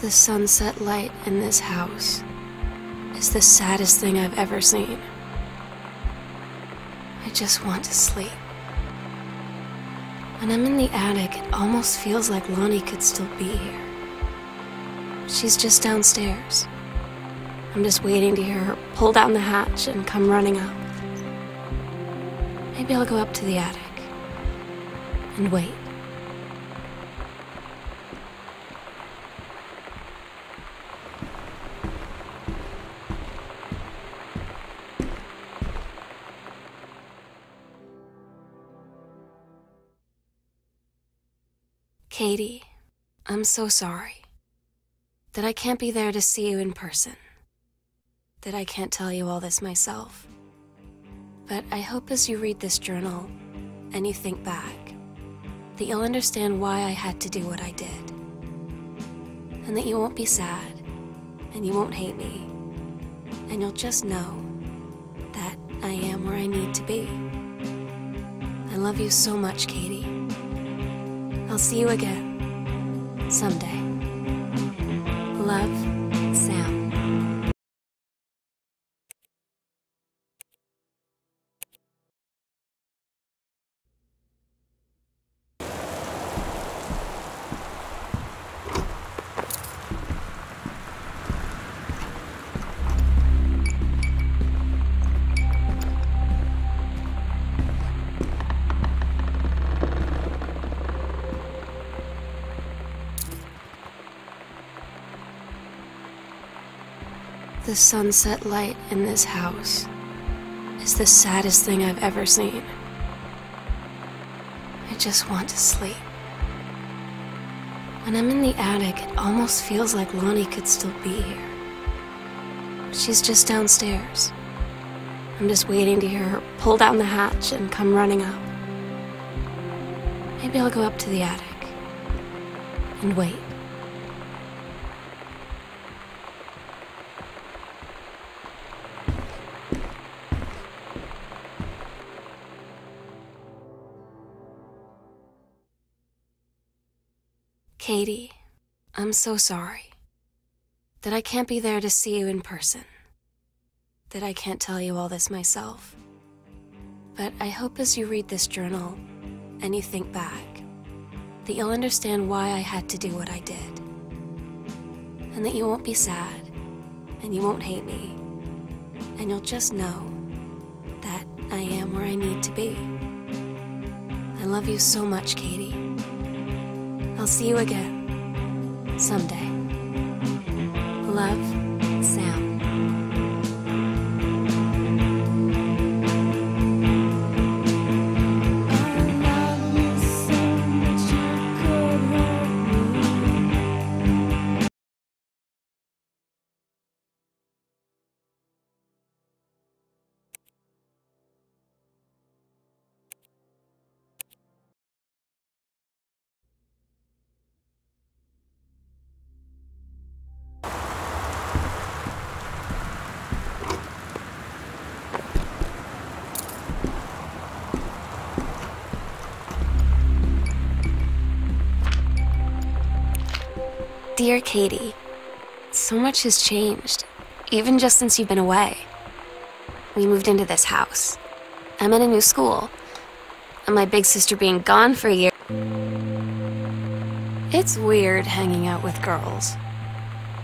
The sunset light in this house is the saddest thing I've ever seen. I just want to sleep. When I'm in the attic, it almost feels like Lonnie could still be here. She's just downstairs. I'm just waiting to hear her pull down the hatch and come running up. Maybe I'll go up to the attic and wait. Katie, I'm so sorry that I can't be there to see you in person, that I can't tell you all this myself. But I hope as you read this journal and you think back, that you'll understand why I had to do what I did, and that you won't be sad, and you won't hate me, and you'll just know that I am where I need to be. I love you so much, Katie. I'll see you again, someday. Love, Sam. The sunset light in this house is the saddest thing I've ever seen. I just want to sleep. When I'm in the attic, it almost feels like Lonnie could still be here. She's just downstairs. I'm just waiting to hear her pull down the hatch and come running up. Maybe I'll go up to the attic and wait. Katie, I'm so sorry that I can't be there to see you in person, that I can't tell you all this myself. But I hope as you read this journal and you think back, that you'll understand why I had to do what I did, and that you won't be sad, and you won't hate me, and you'll just know that I am where I need to be. I love you so much, Katie. I'll see you again, someday. Love, Sam. Dear Katie, so much has changed, even just since you've been away. We moved into this house. I'm in a new school, and my big sister being gone for a year. It's weird hanging out with girls.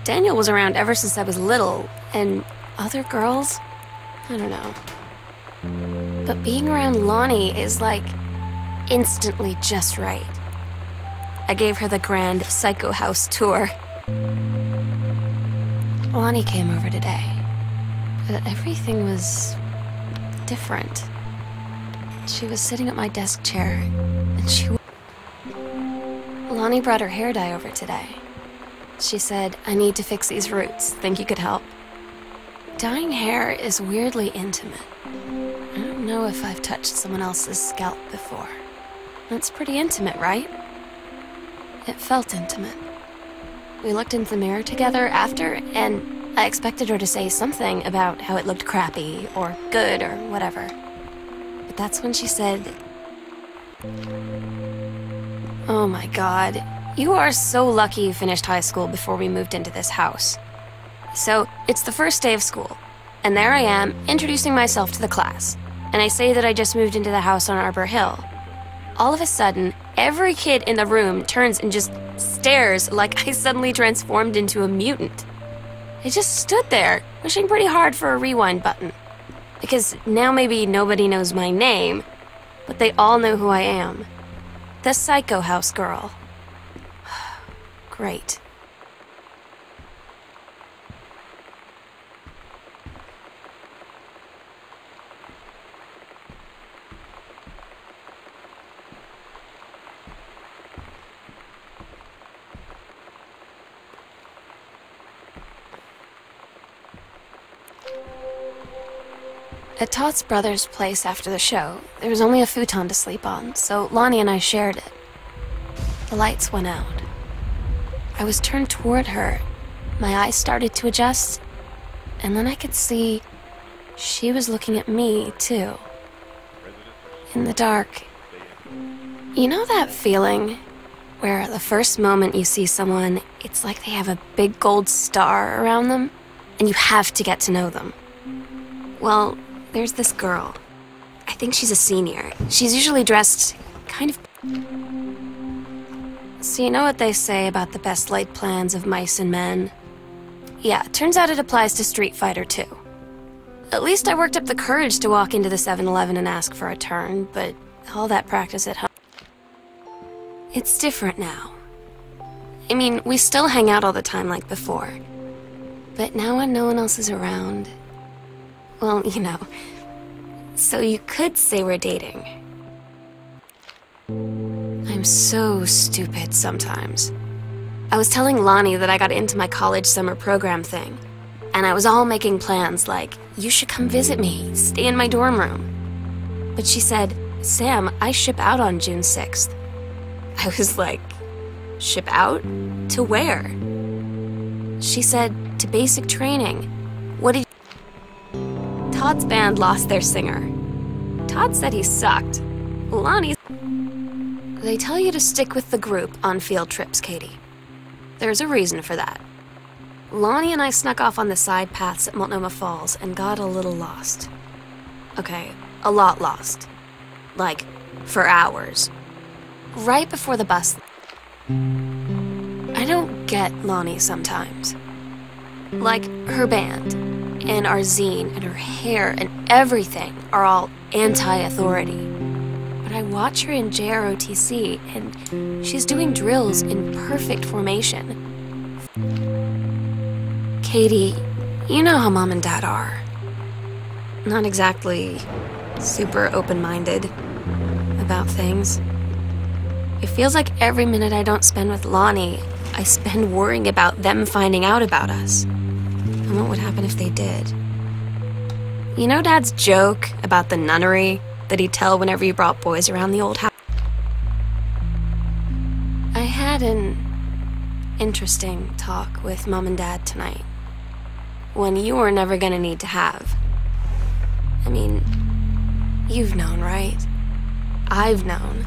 Daniel was around ever since I was little, and other girls, I don't know. But being around Lonnie is like instantly just right. I gave her the grand Psycho House tour. Lonnie came over today, but everything was different. She was sitting at my desk chair, and Lonnie brought her hair dye over today. She said, "I need to fix these roots. Think you could help?" Dyeing hair is weirdly intimate. I don't know if I've touched someone else's scalp before. That's pretty intimate, right? It felt intimate. We looked into the mirror together after, and I expected her to say something about how it looked crappy or good or whatever. But that's when she said, "Oh my God, You are so lucky you finished high school before we moved into this house. So, it's the first day of school, and there I am, introducing myself to the class. And I say that I just moved into the house on Arbor Hill. All of a sudden, every kid in the room turns and just stares like I suddenly transformed into a mutant. I just stood there, wishing pretty hard for a rewind button. Because now maybe nobody knows my name, but they all know who I am. The Psycho House girl. Great. At Todd's brother's place after the show, there was only a futon to sleep on, so Lonnie and I shared it. The lights went out. I was turned toward her. My eyes started to adjust, and then I could see she was looking at me, too. In the dark. You know that feeling where the first moment you see someone, it's like they have a big gold star around them, and you have to get to know them? Well, there's this girl. I think she's a senior. She's usually dressed kind of... So you know what they say about the best laid plans of mice and men? Yeah, turns out it applies to Street Fighter too. At least I worked up the courage to walk into the 7-Eleven and ask for a turn, but all that practice at home... It's different now. I mean, we still hang out all the time like before. But now when no one else is around... Well, you know. So you could say we're dating. I'm so stupid sometimes. I was telling Lonnie that I got into my college summer program thing, and I was all making plans like, you should come visit me, stay in my dorm room. But she said, Sam, I ship out on June 6th. I was like, ship out? To where? She said, to basic training. What did Todd's band lost their singer. Todd said he sucked. Lonnie... They tell you to stick with the group on field trips, Katie. There's a reason for that. Lonnie and I snuck off on the side paths at Multnomah Falls and got a little lost. Okay, a lot lost. Like, for hours. Right before the bus... I don't get Lonnie sometimes. Like, her band, and our zine, and her hair, and everything are all anti-authority. But I watch her in JROTC, and she's doing drills in perfect formation. Katie, you know how Mom and Dad are. Not exactly super open-minded about things. It feels like every minute I don't spend with Lonnie, I spend worrying about them finding out about us. And what would happen if they did? You know Dad's joke about the nunnery that he'd tell whenever he brought boys around the old house? I had an interesting talk with Mom and Dad tonight. One you were never gonna need to have. I mean, you've known, right? I've known.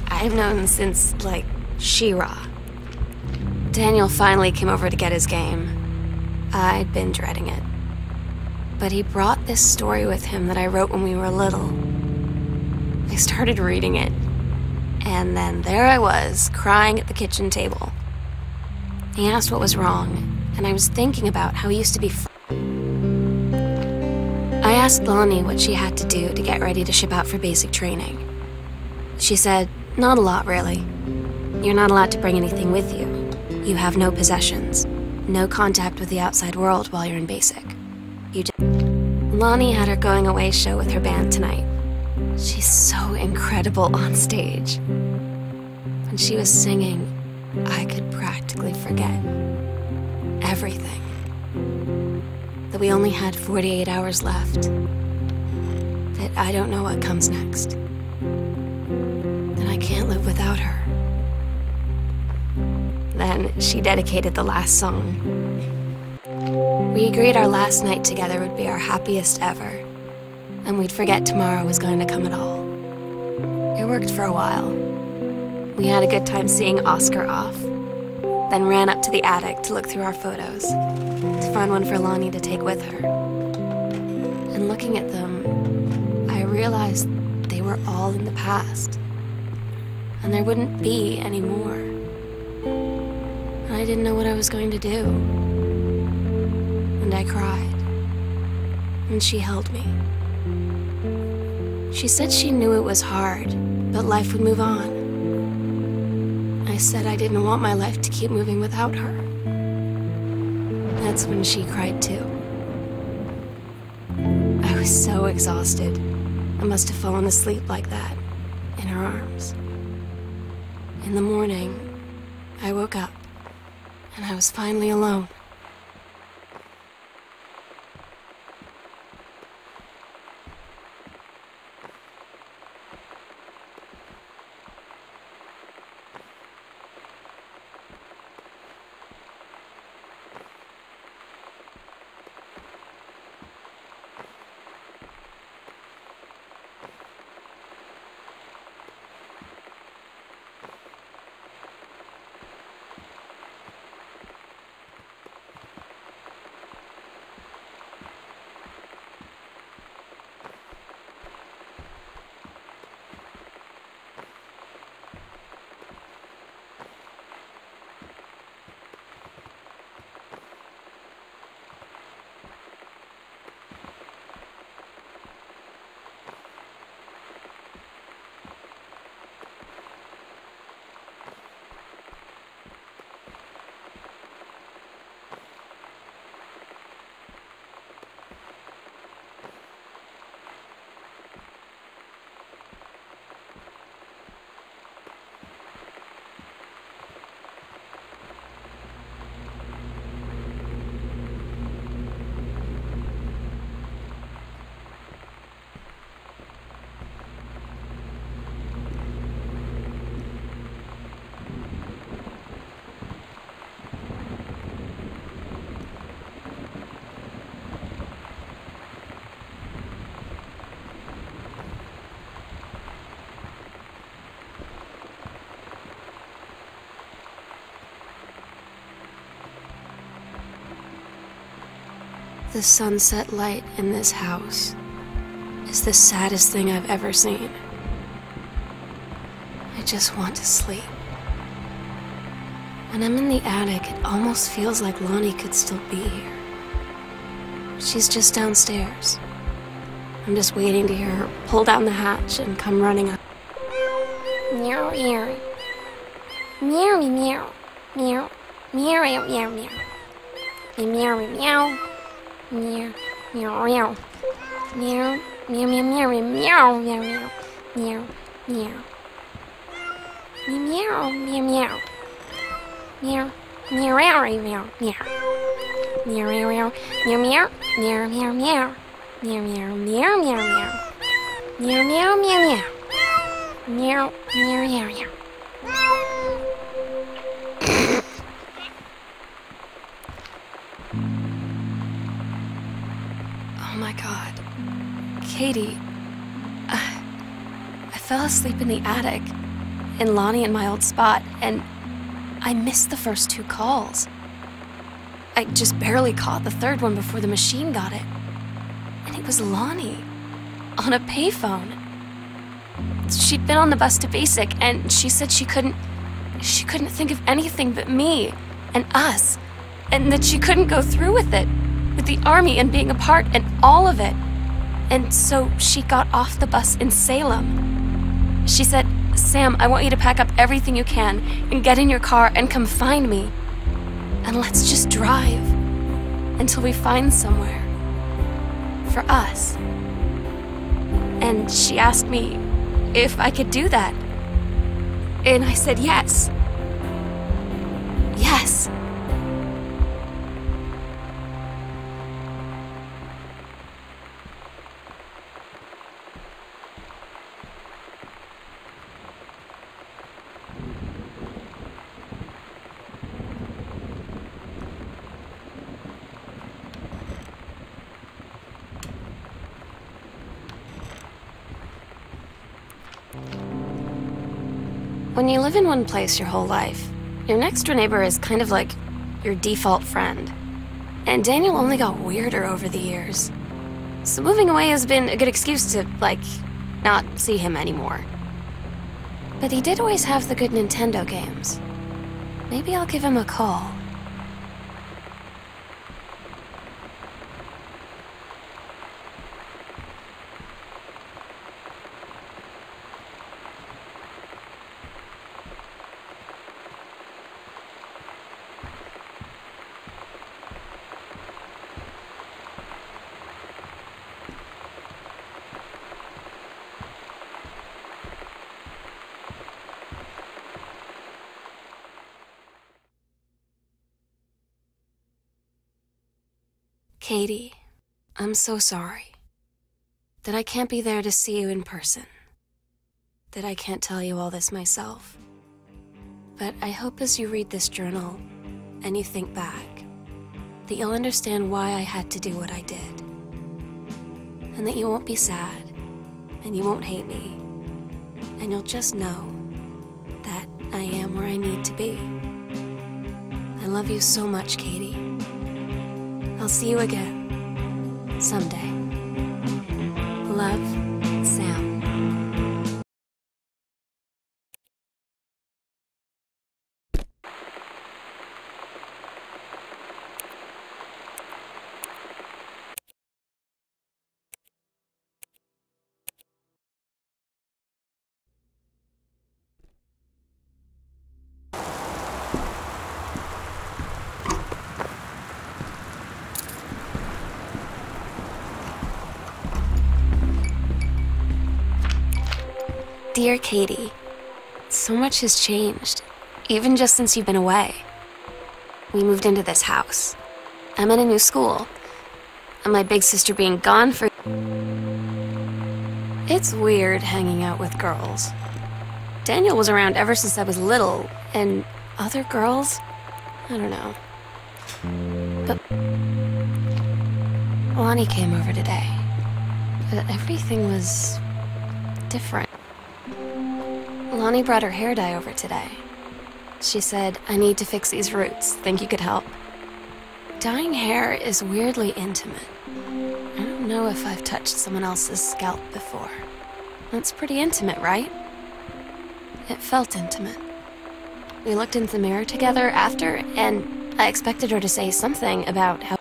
I've known since, like, She-Ra. Daniel finally came over to get his game. I'd been dreading it. But he brought this story with him that I wrote when we were little. I started reading it, and then there I was, crying at the kitchen table. He asked what was wrong, and I was thinking about how he used to be I asked Lonnie what she had to do to get ready to ship out for basic training. She said, not a lot, really. You're not allowed to bring anything with you. You have no possessions, no contact with the outside world while you're in basic. Lonnie had her going away show with her band tonight. She's so incredible on stage. When she was singing, I could practically forget everything. That we only had 48 hours left. That I don't know what comes next. That I can't live without her. Then she dedicated the last song. We agreed our last night together would be our happiest ever, and we'd forget tomorrow was going to come at all. It worked for a while. We had a good time seeing Oscar off, then ran up to the attic to look through our photos, to find one for Lonnie to take with her. And looking at them, I realized they were all in the past, and there wouldn't be any more. And I didn't know what I was going to do. And I cried, and she held me. She said she knew it was hard, but life would move on. I said I didn't want my life to keep moving without her. That's when she cried too. I was so exhausted. I must have fallen asleep like that, in her arms. In the morning, I woke up, and I was finally alone. The sunset light in this house is the saddest thing I've ever seen. I just want to sleep. When I'm in the attic, it almost feels like Lonnie could still be here. She's just downstairs. I'm just waiting to hear her pull down the hatch and come running up. Meow, meow. Meow, meow. Meow, meow, meow, meow, meow. Meow, meow. Meow, meow, meow. Meow, meow, meow, meow, meow, meow, meow. Meow, meow. Meow, meow, meow. Meow, meow, meow, meow, meow. Meow, meow, meow, meow, meow, meow, meow. Meow, meow, meow, meow, meow. Meow, meow, meow, meow. Meow, meow, meow, meow. Oh my God. Katie, I fell asleep in the attic, in Lonnie in my old spot, and I missed the first 2 calls. I just barely caught the third one before the machine got it. And it was Lonnie, on a payphone. She'd been on the bus to Basic, and she said she couldn't think of anything but me and us, and that she couldn't go through with it, with the army and being apart and all of it. And so she got off the bus in Salem. She said, "Sam, I want you to pack up everything you can and get in your car and come find me. And let's just drive until we find somewhere for us." And she asked me if I could do that. And I said yes. Yes. When you live in one place your whole life, your next door neighbor is kind of like your default friend. And Daniel only got weirder over the years. So moving away has been a good excuse to, not see him anymore. But he did always have the good Nintendo games. Maybe I'll give him a call. Katie, I'm so sorry that I can't be there to see you in person, that I can't tell you all this myself. But I hope as you read this journal and you think back, that you'll understand why I had to do what I did, and that you won't be sad, and you won't hate me, and you'll just know that I am where I need to be. I love you so much, Katie. I'll see you again, someday. Love, Sam. Dear Katie, so much has changed, even just since you've been away. We moved into this house. I'm in a new school, and my big sister being gone for... It's weird hanging out with girls. Daniel was around ever since I was little, and other girls? I don't know. But Lonnie came over today, but everything was different. Lonnie brought her hair dye over today. She said, I need to fix these roots. Think you could help? Dyeing hair is weirdly intimate. I don't know if I've touched someone else's scalp before. That's pretty intimate, right? It felt intimate. We looked into the mirror together after, and I expected her to say something about how...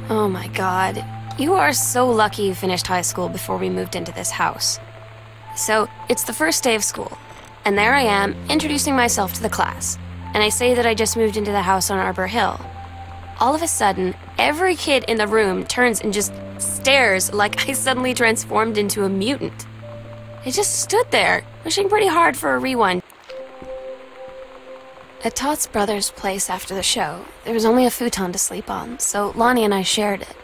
Oh my God. You are so lucky you finished high school before we moved into this house. So, it's the first day of school, and there I am, introducing myself to the class, and I say that I just moved into the house on Arbor Hill. All of a sudden, every kid in the room turns and just stares like I suddenly transformed into a mutant. I just stood there, wishing pretty hard for a rewind. At Todd's brother's place after the show, there was only a futon to sleep on, so Lonnie and I shared it.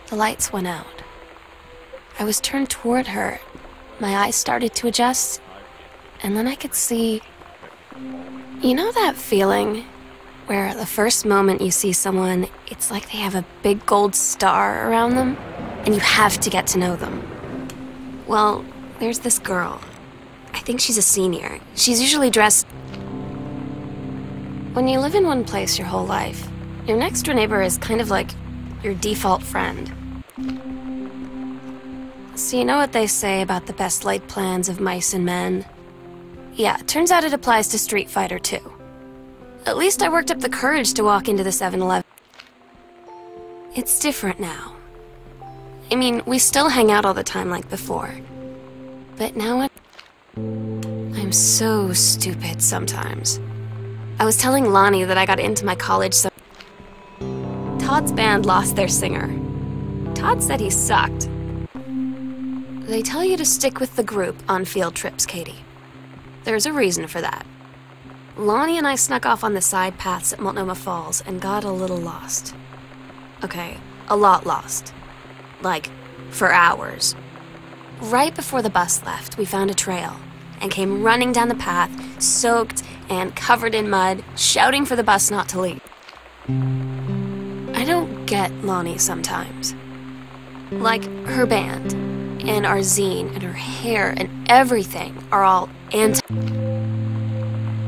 The lights went out. I was turned toward her. My eyes started to adjust, and then I could see... You know that feeling where the first moment you see someone, it's like they have a big gold star around them, and you have to get to know them? Well, there's this girl. I think she's a senior. She's usually dressed... When you live in one place your whole life, your next door neighbor is kind of like your default friend. So you know what they say about the best laid plans of mice and men? Yeah, turns out it applies to Street Fighter too. At least I worked up the courage to walk into the 7-Eleven. It's different now. I mean, we still hang out all the time like before. But now I'm so stupid sometimes. I was telling Lonnie that I got into my college so... Todd's band lost their singer. Todd said he sucked. They tell you to stick with the group on field trips, Katie. There's a reason for that. Lonnie and I snuck off on the side paths at Multnomah Falls and got a little lost. Okay, a lot lost. Like, for hours. Right before the bus left, we found a trail and came running down the path, soaked and covered in mud, shouting for the bus not to leave. I don't get Lonnie sometimes. Like, her band. and our zine and her hair and everything are all anti.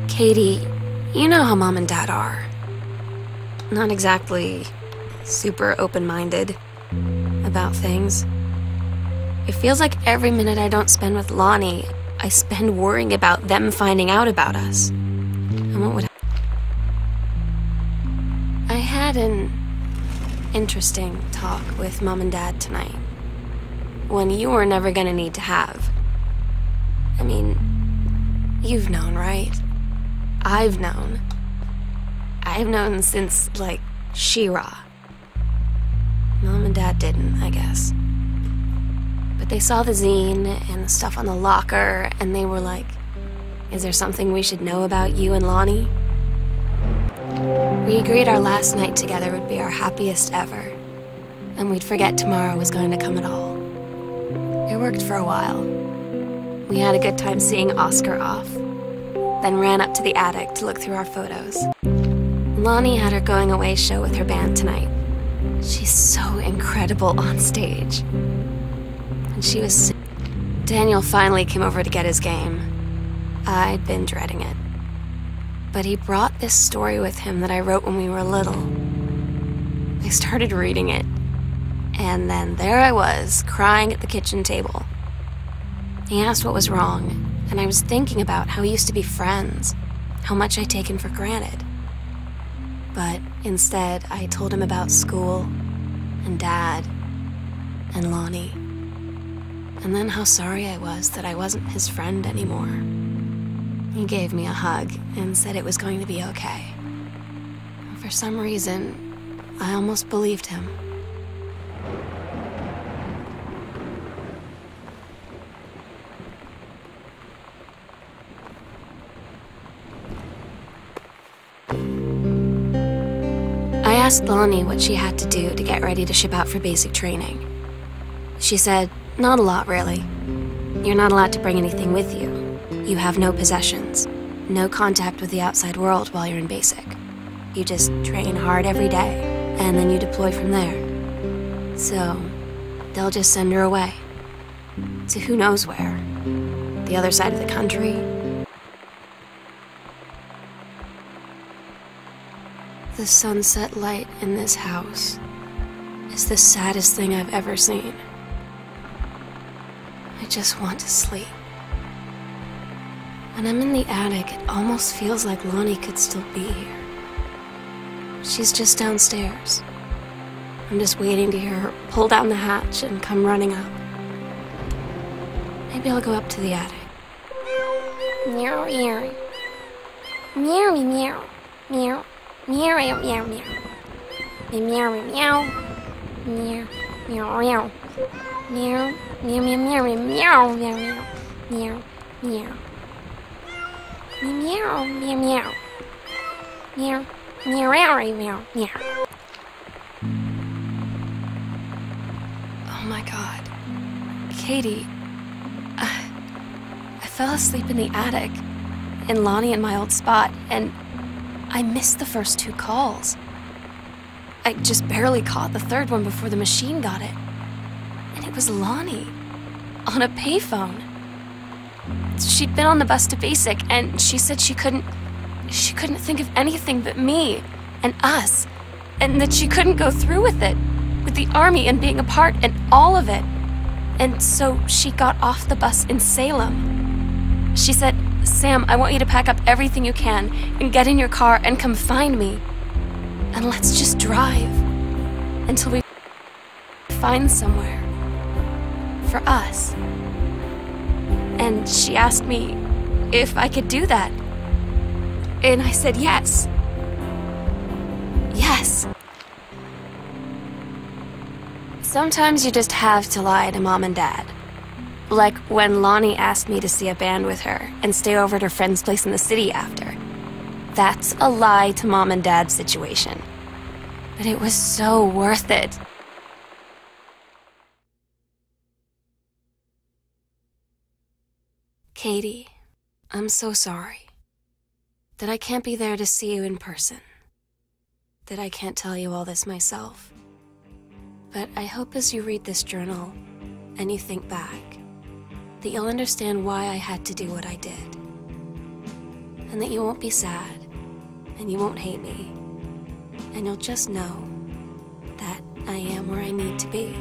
Katie, you know how Mom and Dad are. Not exactly super open-minded about things. It feels like every minute I don't spend with Lonnie, I spend worrying about them finding out about us. And what would I had an interesting talk with Mom and Dad tonight. One you were never gonna need to have. I mean, you've known, right? I've known. I've known since, like, She-Ra. Mom and Dad didn't, I guess. But they saw the zine and the stuff on the locker, and they were like, is there something we should know about you and Lonnie? We agreed our last night together would be our happiest ever, and we'd forget tomorrow was going to come at all. It worked for a while. We had a good time seeing Oscar off, then ran up to the attic to look through our photos. Lonnie had her going away show with her band tonight. She's so incredible on stage. And she was... Daniel finally came over to get his game. I'd been dreading it. But he brought this story with him that I wrote when we were little. I started reading it, and then there I was, crying at the kitchen table. He asked what was wrong, and I was thinking about how we used to be friends, how much I'd taken for granted. But instead, I told him about school, and Dad, and Lonnie, and then how sorry I was that I wasn't his friend anymore. He gave me a hug and said it was going to be okay. For some reason, I almost believed him. I asked Lonnie what she had to do to get ready to ship out for basic training. She said, not a lot, really. You're not allowed to bring anything with you. You have no possessions, no contact with the outside world while you're in basic. You just train hard every day, and then you deploy from there. So, they'll just send her away. To who knows where. The other side of the country. The sunset light in this house is the saddest thing I've ever seen. I just want to sleep. When I'm in the attic, it almost feels like Lonnie could still be here. She's just downstairs. I'm just waiting to hear her pull down the hatch and come running up. Maybe I'll go up to the attic. Meow, meow. Meow, meow. Meow. Meow, meow, meow, meow. Meow, meow, meow. Meow, meow, meow. Meow, meow, meow, meow, meow, meow, meow. Meow, meow. Meow, meow, meow. Meow, meow, meow, meow, meow. Oh my God. Katie, I fell asleep in the attic, in Lonnie and my old spot, and I missed the first 2 calls. I just barely caught the 3rd one before the machine got it. And it was Lonnie, on a payphone. She'd been on the bus to basic, and she said she couldn't think of anything but me and us, and that she couldn't go through with it, with the army and being apart and all of it. And so she got off the bus in Salem. She said, Sam, I want you to pack up everything you can and get in your car and come find me. And let's just drive until we find somewhere for us. And she asked me if I could do that. And I said yes. Yes. Sometimes you just have to lie to Mom and Dad. Like when Lonnie asked me to see a band with her and stay over at her friend's place in the city after. That's a lie to Mom and Dad's situation. But it was so worth it. Katie, I'm so sorry that I can't be there to see you in person, that I can't tell you all this myself. But I hope as you read this journal, and you think back, that you'll understand why I had to do what I did. And that you won't be sad, and you won't hate me, and you'll just know that I am where I need to be.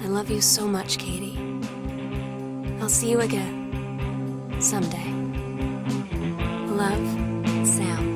I love you so much, Katie. I'll see you again, someday. Love, Sam.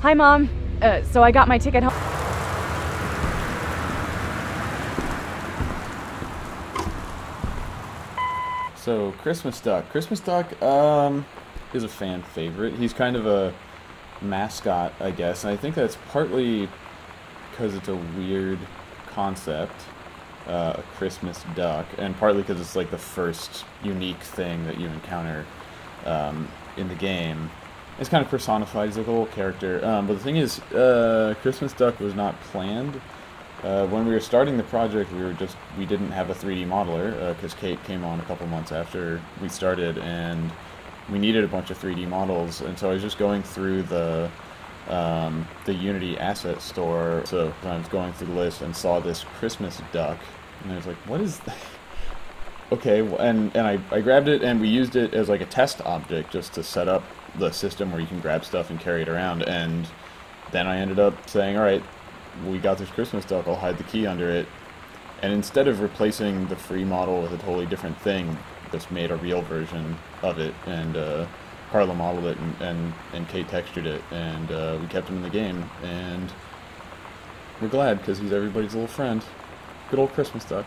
Hi, Mom. So I got my ticket home. So, Christmas Duck. Christmas Duck is a fan favorite. He's kind of a mascot, I guess, and I think that's partly because it's a weird concept, a Christmas duck, and partly because it's like the first unique thing that you encounter in the game. It's kind of personified. He's like a little character. But the thing is, Christmas Duck was not planned. When we were starting the project, we didn't have a 3D modeler because Kate came on a couple months after we started, and we needed a bunch of 3D models. And so I was just going through the Unity asset store. So I was going through the list and saw this Christmas duck, and I was like, "What is that?" Okay, and I grabbed it, and we used it as like a test object just to set up the system where you can grab stuff and carry it around. And then I ended up saying, all right, we got this Christmas duck, I'll hide the key under it. And instead of replacing the free model with a totally different thing, just made a real version of it. And Carla modeled it, and Kate textured it, and we kept him in the game. And we're glad, because he's everybody's little friend. Good old Christmas duck.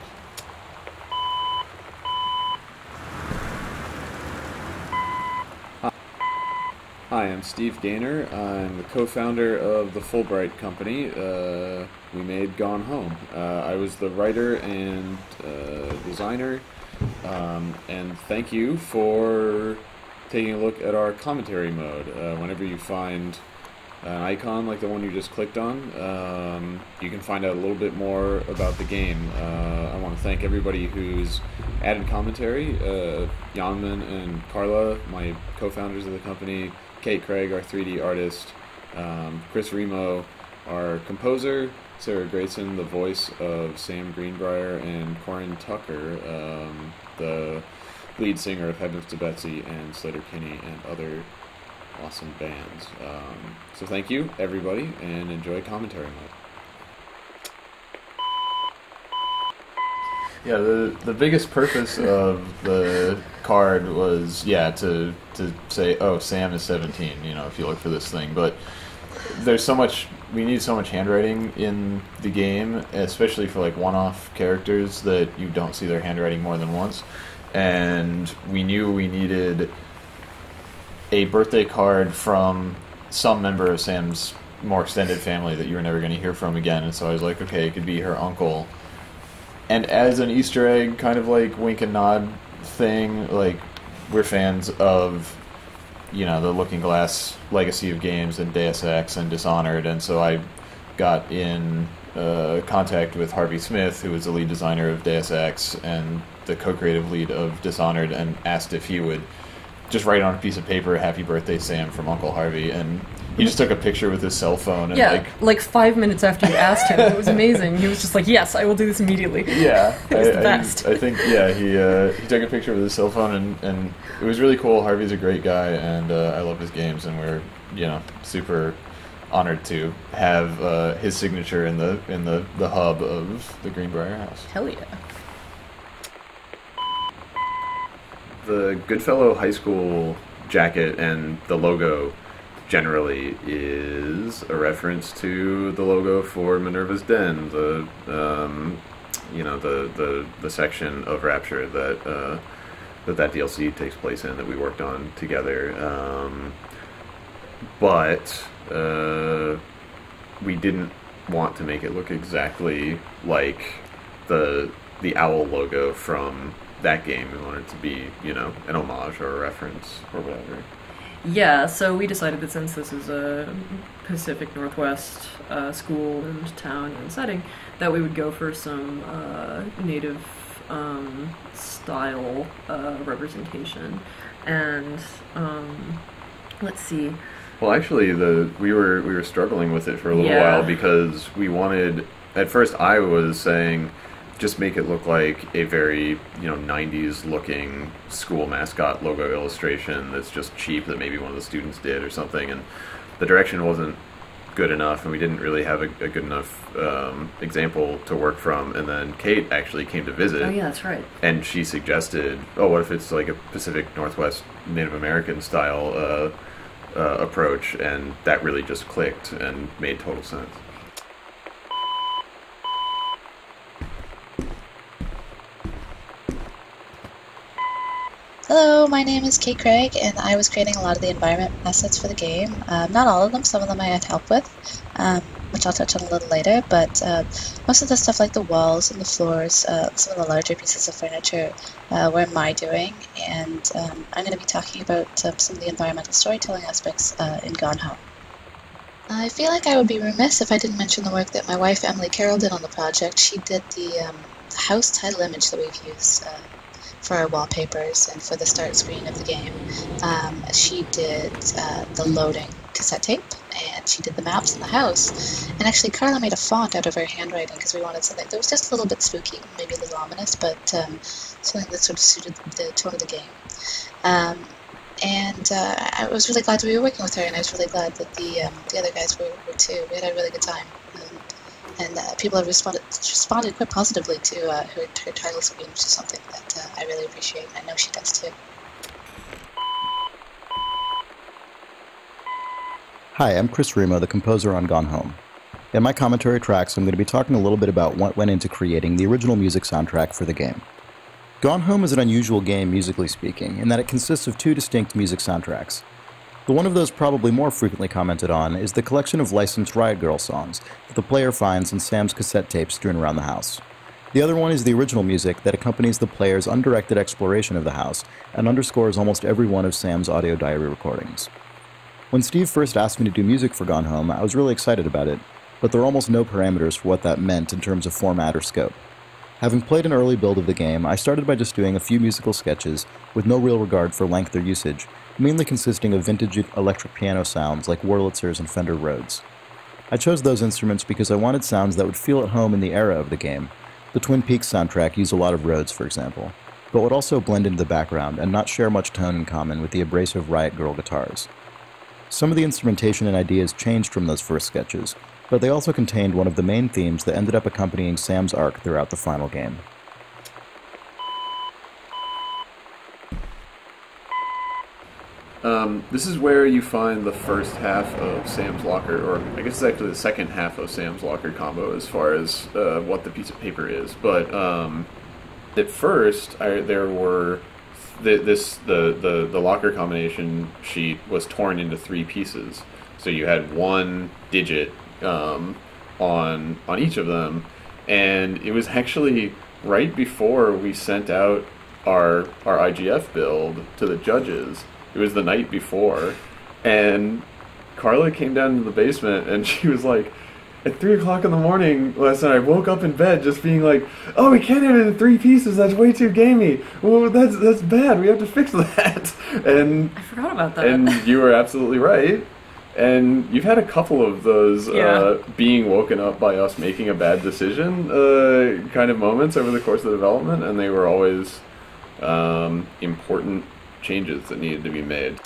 Hi, I'm Steve Gaynor. I'm the co-founder of the Fulbright company. We made Gone Home. I was the writer and designer, and thank you for taking a look at our commentary mode. Whenever you find an icon like the one you just clicked on, you can find out a little bit more about the game. I want to thank everybody who's added commentary. Janman and Carla, my co-founders of the company, Kate Craig, our 3D artist, Chris Remo, our composer, Sarah Grayson, the voice of Sam Greenbrier, and Corin Tucker, the lead singer of Heavens to Betsy and Slater Kinney and other awesome bands. So thank you, everybody, and enjoy commentary mode. Yeah, the biggest purpose of the card was, to say, oh, Sam is 17, if you look for this thing. But there's so much, we need so much handwriting in the game, especially for like one-off characters that you don't see their handwriting more than once. And we knew we needed a birthday card from some member of Sam's more extended family that you were never going to hear from again. And so I was like, okay, it could be her uncle. And as an Easter egg, kind of like wink and nod thing, like, we're fans of, the Looking Glass legacy of games and Deus Ex and Dishonored, and so I got in contact with Harvey Smith, who was the lead designer of Deus Ex and the co-creative lead of Dishonored, and asked if he would just write on a piece of paper, "Happy Birthday, Sam," from Uncle Harvey, and he just took a picture with his cell phone. And like 5 minutes after you asked him. It was amazing. He was just like, yes, I will do this immediately. Yeah. It was the best. I think, he took a picture with his cell phone, and it was really cool. Harvey's a great guy, and I love his games, and we're, super honored to have his signature in the hub of the Greenbrier house. Hell yeah. The Goodfellow High School jacket and the logo generally is a reference to the logo for Minerva's Den, the section of Rapture that DLC takes place in, that we worked on together. But we didn't want to make it look exactly like the owl logo from that game. We wanted it to be, an homage or a reference or whatever. Yeah, so we decided that since this is a Pacific Northwest school and town and setting, that we would go for some native style representation. And let's see. Well, actually, we were struggling with it for a little while because we wanted. At first, I was saying, just make it look like a very 90s looking school mascot logo illustration that's just cheap, that maybe one of the students did or something, and the direction wasn't good enough, and we didn't really have a good enough example to work from. And then Kate actually came to visit. Oh yeah, that's right. And she suggested, what if it's like a Pacific Northwest Native American style approach, and that really just clicked and made total sense. Hello, my name is Kate Craig, and I was creating a lot of the environment assets for the game. Not all of them, some of them I had help with, which I'll touch on a little later, but most of the stuff like the walls and the floors, some of the larger pieces of furniture were my doing, and I'm going to be talking about some of the environmental storytelling aspects in Gone Home. I feel like I would be remiss if I didn't mention the work that my wife Emily Carroll did on the project. She did the house title image that we've used for our wallpapers and for the start screen of the game. She did the loading cassette tape, and she did the maps in the house. And actually, Carla made a font out of her handwriting because we wanted something that was just a little bit spooky, maybe a little ominous, but something that sort of suited the tone of the game. And I was really glad to be working with her, and I was really glad that the other guys were too. We had a really good time. And people have responded quite positively to her title screen, which is something that I really appreciate, and I know she does too. Hi, I'm Chris Remo, the composer on Gone Home. In my commentary tracks, I'm going to be talking a little bit about what went into creating the original music soundtrack for the game. Gone Home is an unusual game, musically speaking, in that it consists of two distinct music soundtracks. The one of those probably more frequently commented on is the collection of licensed Riot Girl songs that the player finds in Sam's cassette tapes strewn around the house. The other one is the original music that accompanies the player's undirected exploration of the house and underscores almost every one of Sam's audio diary recordings. When Steve first asked me to do music for Gone Home, I was really excited about it, but there are almost no parameters for what that meant in terms of format or scope. Having played an early build of the game, I started by just doing a few musical sketches with no real regard for length or usage, mainly consisting of vintage electric piano sounds like Wurlitzers and Fender Rhodes. I chose those instruments because I wanted sounds that would feel at home in the era of the game. The Twin Peaks soundtrack used a lot of Rhodes, for example, but would also blend into the background and not share much tone in common with the abrasive Riot Girl guitars. Some of the instrumentation and ideas changed from those first sketches, but they also contained one of the main themes that ended up accompanying Sam's arc throughout the final game. This is where you find the first half of Sam's Locker, or I guess it's actually the second half of Sam's Locker combo as far as what the piece of paper is. But at first, the locker combination sheet was torn into three pieces. So you had one digit on each of them, and it was actually right before we sent out our IGF build to the judges. It was the night before, and Carla came down to the basement, and she was like, at 3 o'clock in the morning last night, I woke up in bed just being like, oh, we can't have it in three pieces, that's way too gamey. Well, that's bad, we have to fix that. And I forgot about that. And you were absolutely right. And you've had a couple of those being woken up by us making a bad decision kind of moments over the course of the development, and they were always important changes that needed to be made.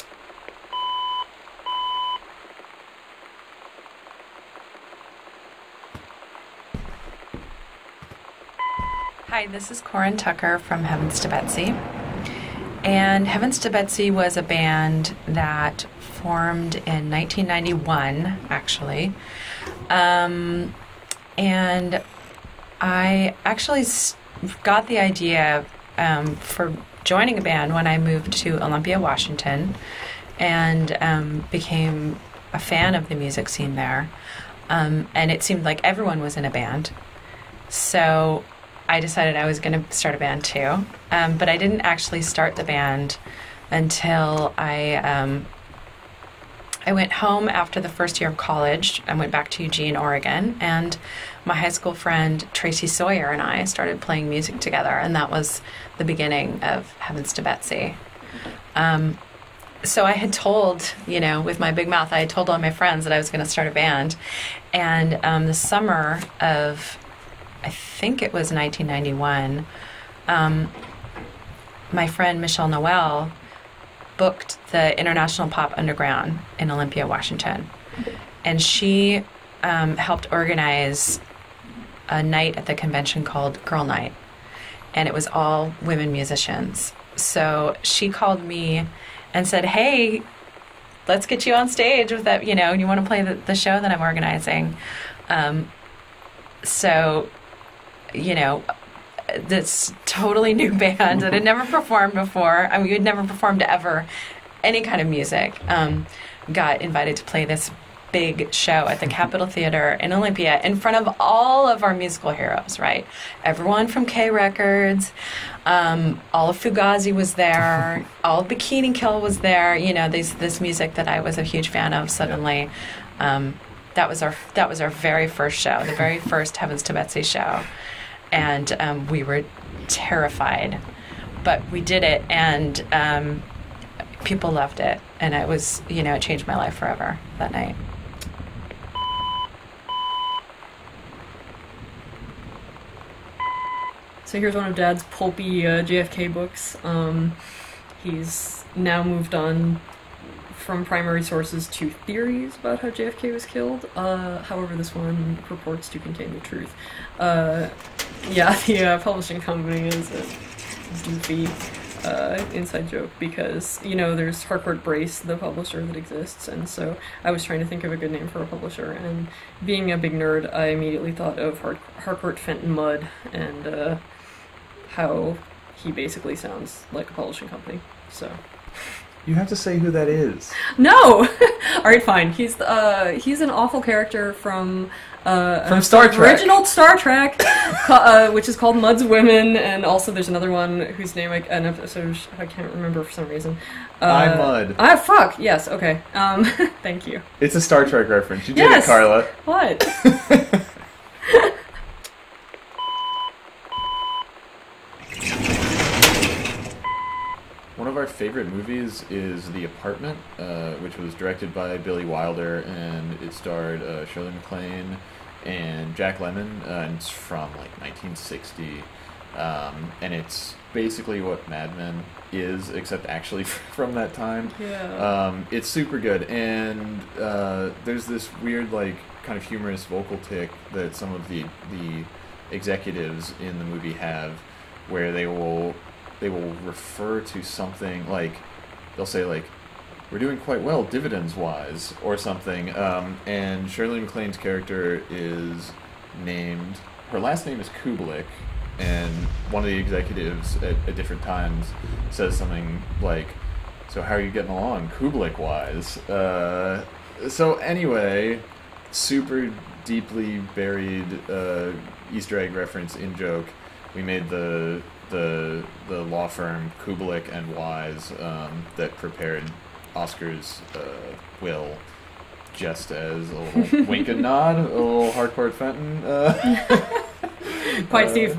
Hi, this is Corin Tucker from Heavens to Betsy. And Heavens to Betsy was a band that formed in 1991, actually. And I actually got the idea for joining a band when I moved to Olympia, Washington, and became a fan of the music scene there. And it seemed like everyone was in a band. So I decided I was going to start a band too. But I didn't actually start the band until I went home after the first year of college. I went back to Eugene, Oregon, and my high school friend Tracy Sawyer and I started playing music together, and that was the beginning of Heavens to Betsy. So I had told, with my big mouth, I had told all my friends that I was going to start a band. And the summer of, I think it was 1991, my friend Michelle Noel booked the International Pop Underground in Olympia, Washington. And she helped organize a night at the convention called Girl Night. And it was all women musicians. So she called me and said, hey, let's get you on stage with that, you want to play the show that I'm organizing. So, this totally new band that had never performed before. I mean, we had never performed ever any kind of music. Got invited to play this big show at the Capitol Theater in Olympia in front of all of our musical heroes, right? Everyone from K Records, all of Fugazi was there, all of Bikini Kill was there. This music that I was a huge fan of. Suddenly, that was our very first show, the very first Heavens to Betsy show, and we were terrified, but we did it, and people loved it, and it was it changed my life forever that night. So here's one of Dad's pulpy JFK books. He's now moved on from primary sources to theories about how JFK was killed. However, this one purports to contain the truth. The publishing company is a doofy inside joke because, there's Harcourt Brace, the publisher that exists, and so I was trying to think of a good name for a publisher, and being a big nerd, I immediately thought of Harcourt Fenton Mudd, and how he basically sounds like a publishing company, so... You have to say who that is. No! Alright, fine. He's an awful character from Star Trek. Original Star Trek, which is called Mudd's Women, and also there's another one whose name an episode I can't remember for some reason. I'm Mudd. Fuck! Yes, okay. Thank you. It's a Star Trek reference. You did it, Carla. What? One of our favorite movies is The Apartment, which was directed by Billy Wilder, and it starred Shirley MacLaine and Jack Lemmon, and it's from like 1960, and it's basically what Mad Men is, except actually from that time. Yeah. It's super good, and there's this weird, like, kind of humorous vocal tick that some of the executives in the movie have, where they will refer to something like, they'll say, like, we're doing quite well dividends-wise, or something, and Shirley MacLaine's character is named, her last name is Kubelik, and one of the executives at different times says something like, so how are you getting along, Kubelik-wise? So anyway, super deeply buried Easter egg reference in joke. We made the law firm Kubelik and Wise that prepared Oscar's will, just as a little wink and nod, a little Harcourt Fenton. Quite Steve.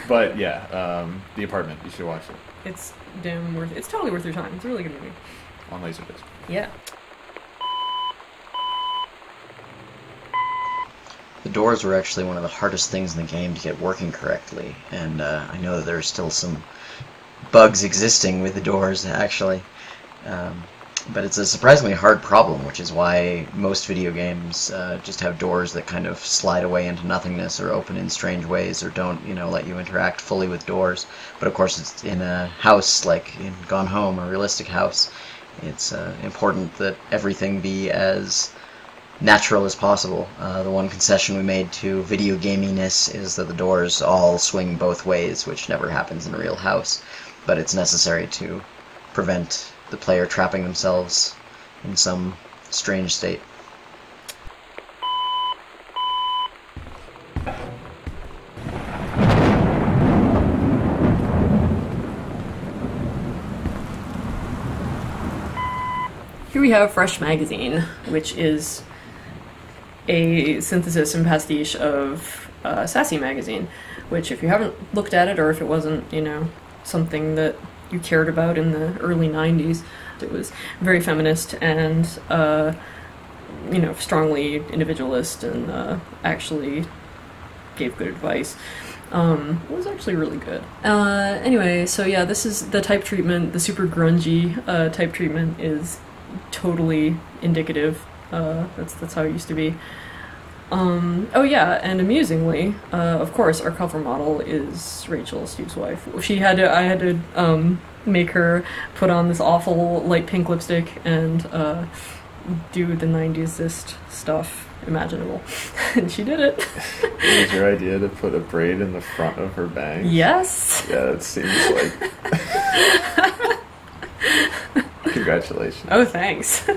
But yeah, The Apartment, you should watch it. It's damn worth it. It's totally worth your time. It's a really good movie. On Laserdisc. Yeah. The doors were actually one of the hardest things in the game to get working correctly, and I know that there are still some bugs existing with the doors, actually. But it's a surprisingly hard problem, which is why most video games just have doors that kind of slide away into nothingness or open in strange ways or don't, let you interact fully with doors. But of course, it's in a house like in Gone Home, a realistic house. It's important that everything be as natural as possible. The one concession we made to video gaminess is that the doors all swing both ways, which never happens in a real house. But it's necessary to prevent the player trapping themselves in some strange state. Here we have Fresh Magazine, which is a synthesis and pastiche of Sassy Magazine, which if you haven't looked at it, or if it wasn't, something that you cared about in the early 90s, it was very feminist and, strongly individualist and actually gave good advice. It was actually really good. Anyway, so yeah, this is the type treatment. The super grungy type treatment is totally indicative. That's how it used to be. Oh yeah, and amusingly, of course, our cover model is Rachel, Steve's wife. I had to make her put on this awful light pink lipstick and do the 90s-ist stuff imaginable. And she did it. It was your idea to put a braid in the front of her bangs? Yes. Yeah, it seems like... Congratulations. Oh, thanks.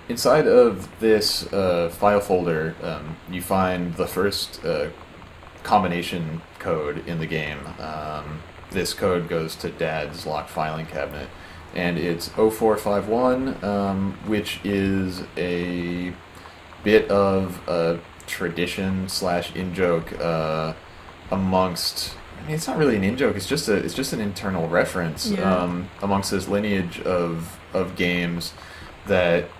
Inside of this file folder, you find the first combination code in the game. This code goes to Dad's locked filing cabinet, and it's 0451, which is a bit of a tradition / in-joke amongst. I mean, it's not really an in-joke. It's just an internal reference amongst this lineage of games that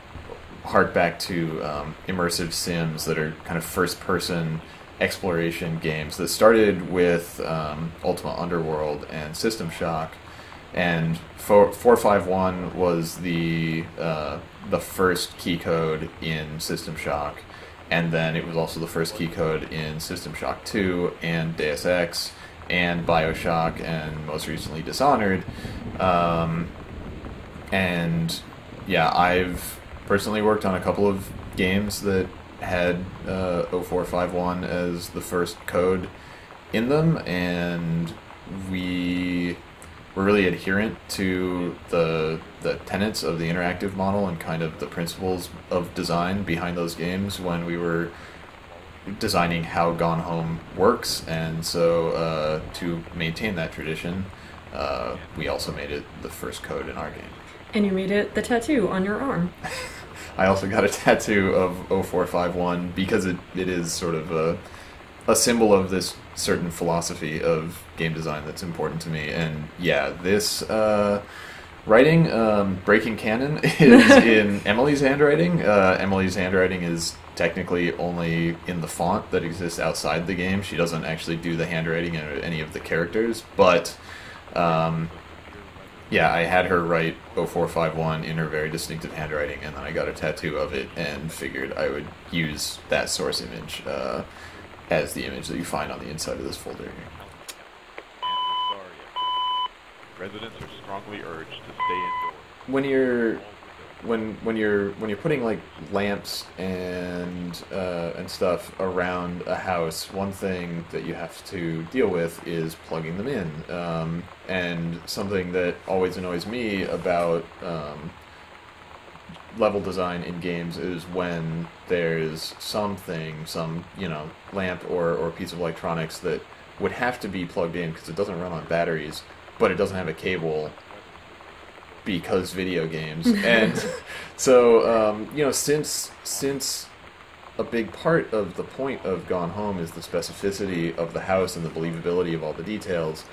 hark back to immersive sims that are kind of first-person exploration games that started with Ultima Underworld and System Shock, and 451 was the first key code in System Shock, and then it was also the first key code in System Shock 2 and Deus Ex and Bioshock and most recently Dishonored. And yeah, I've personally worked on a couple of games that had 0451 as the first code in them, and we were really adherent to the tenets of the interactive model and kind of the principles of design behind those games when we were designing how Gone Home works, and so to maintain that tradition, we also made it the first code in our game. And you made it the tattoo on your arm. I also got a tattoo of 0451 because it is sort of a symbol of this certain philosophy of game design that's important to me. And yeah, this writing, breaking canon, is in Emily's handwriting. Emily's handwriting is technically only in the font that exists outside the game. She doesn't actually do the handwriting in any of the characters, but yeah, I had her write 0451 in her very distinctive handwriting, and then I got a tattoo of it and figured I would use that source image as the image that you find on the inside of this folder here. Residents are strongly urged to stay indoors. When you're putting like lamps and stuff around a house, one thing that you have to deal with is plugging them in. And something that always annoys me about level design in games is when there's some lamp or piece of electronics that would have to be plugged in because it doesn't run on batteries, but it doesn't have a cable because video games. And so, since a big part of the point of Gone Home is the specificity of the house and the believability of all the details,